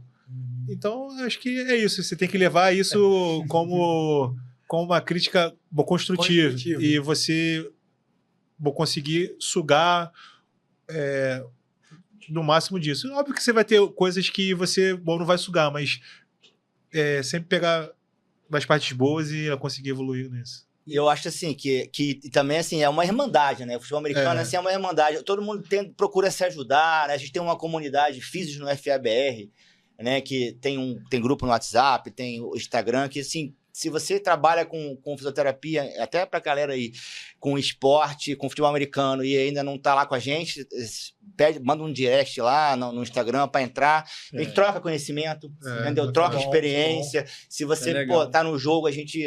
Então acho que é isso. Você tem que levar isso como uma crítica construtiva. E você conseguir sugar no máximo disso. Óbvio que você vai ter coisas que você não vai sugar, mas sempre pegar as partes boas e conseguir evoluir nisso. E eu acho assim que também assim, é uma irmandade, né? O futebol americano assim, é uma irmandade. Todo mundo procura se ajudar, né? A gente tem uma comunidade física no FABR, né? Que tem grupo no WhatsApp, tem o Instagram, que assim, se você trabalha com fisioterapia, até pra galera aí, com esporte, com futebol americano e ainda não tá lá com a gente, manda um direct lá no Instagram para entrar. A gente troca conhecimento, entendeu? Troca experiência. Se você tá no jogo, a gente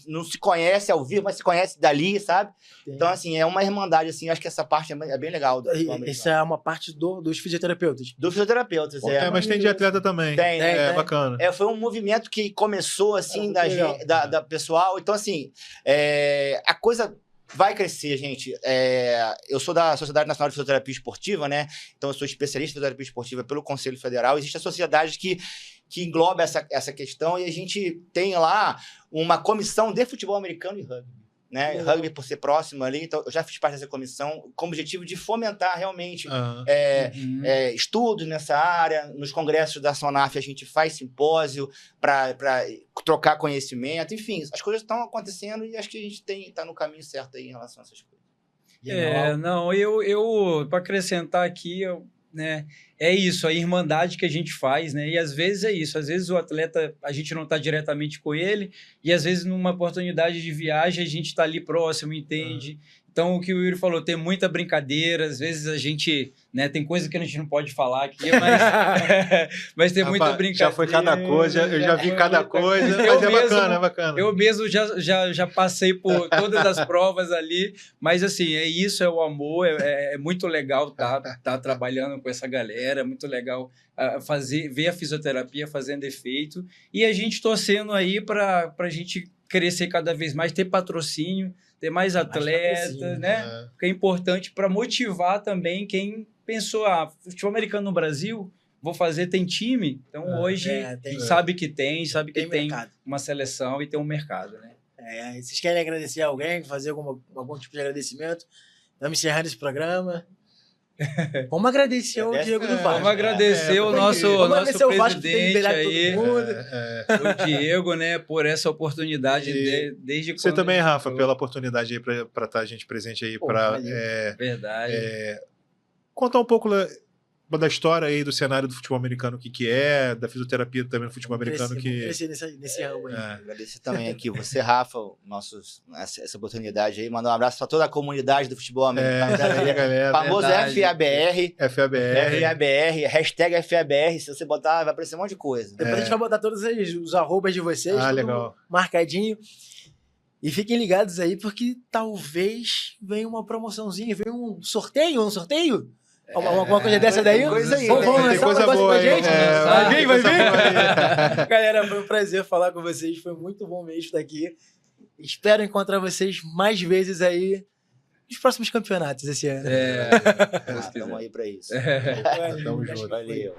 não se conhece ao vivo, mas se conhece dali, sabe? Então, assim, é uma irmandade, assim, acho que essa parte é bem legal. Essa é uma parte dos fisioterapeutas. Dos fisioterapeutas, mas tem de atleta também. Tem, bacana. Foi um movimento que começou, assim, da pessoal. Então, assim, a coisa vai crescer, gente. Eu sou da Sociedade Nacional de Fisioterapia Esportiva, né? Então, eu sou especialista em fisioterapia esportiva pelo Conselho Federal. Existe a sociedade que engloba essa questão e a gente tem lá uma comissão de futebol americano e rugby. Né? Rugby por ser próximo ali, então eu já fiz parte dessa comissão com o objetivo de fomentar realmente estudos nessa área. Nos congressos da SONAF a gente faz simpósio para trocar conhecimento, enfim, as coisas estão acontecendo e acho que a gente está no caminho certo aí em relação a essas coisas. Eu para acrescentar aqui, né, é isso, a irmandade que a gente faz, né? E às vezes é isso, às vezes o atleta, a gente não está diretamente com ele, e às vezes numa oportunidade de viagem a gente está ali próximo, entende? Então, o que o Yuri falou, tem muita brincadeira, às vezes a gente, né, tem coisa que a gente não pode falar aqui, mas tem muita brincadeira. Já foi cada coisa, eu já vi cada coisa, mas é bacana. Eu mesmo já passei por todas as provas ali, mas assim, é isso, é o amor, é muito legal tá trabalhando com essa galera, é muito legal ver a fisioterapia fazendo efeito, e a gente torcendo aí para a gente crescer cada vez mais, ter patrocínio, ter mais atletas, né? Que é importante para motivar também quem pensou, futebol americano no Brasil, vou fazer, tem time. Então, hoje, sabe que tem uma seleção e tem um mercado, né? Vocês querem agradecer alguém, fazer algum tipo de agradecimento? Estamos encerrando esse programa. Vamos agradecer ao Diego do Vasco. Vamos agradecer o nosso agradecer o Vasco por ter presidente liberado aí, todo mundo. o Diego, né, por essa oportunidade desde Você quando também, ele Rafa, falou. pela oportunidade aí para estar a gente presente aí, Pô, para valeu. Verdade. contar um pouco da história aí do cenário do futebol americano, o que é, da fisioterapia também no futebol americano. Crescer nesse ramo aí. Agradecer também aqui você, Rafa, essa oportunidade aí. Mandar um abraço para toda a comunidade do futebol americano. Aí, galera. Famoso Verdade. FABR. FABR. FABR, hashtag FABR. Se você botar, vai aparecer um monte de coisa. Depois a gente vai botar todos os arrobas de vocês, tudo Legal. marcadinho. E fiquem ligados aí, porque talvez venha uma promoçãozinha, venha um sorteio? Alguma coisa dessa daí? tem coisa aí, Vamos tem lançar um coisa negócio boa pra aí. gente? Vai vir, vai coisa vir. boa aí. Galera, foi um prazer falar com vocês. Foi muito bom mesmo estar aqui. Espero encontrar vocês mais vezes aí nos próximos campeonatos esse ano. Estamos aí para isso. Tamo junto. Valeu.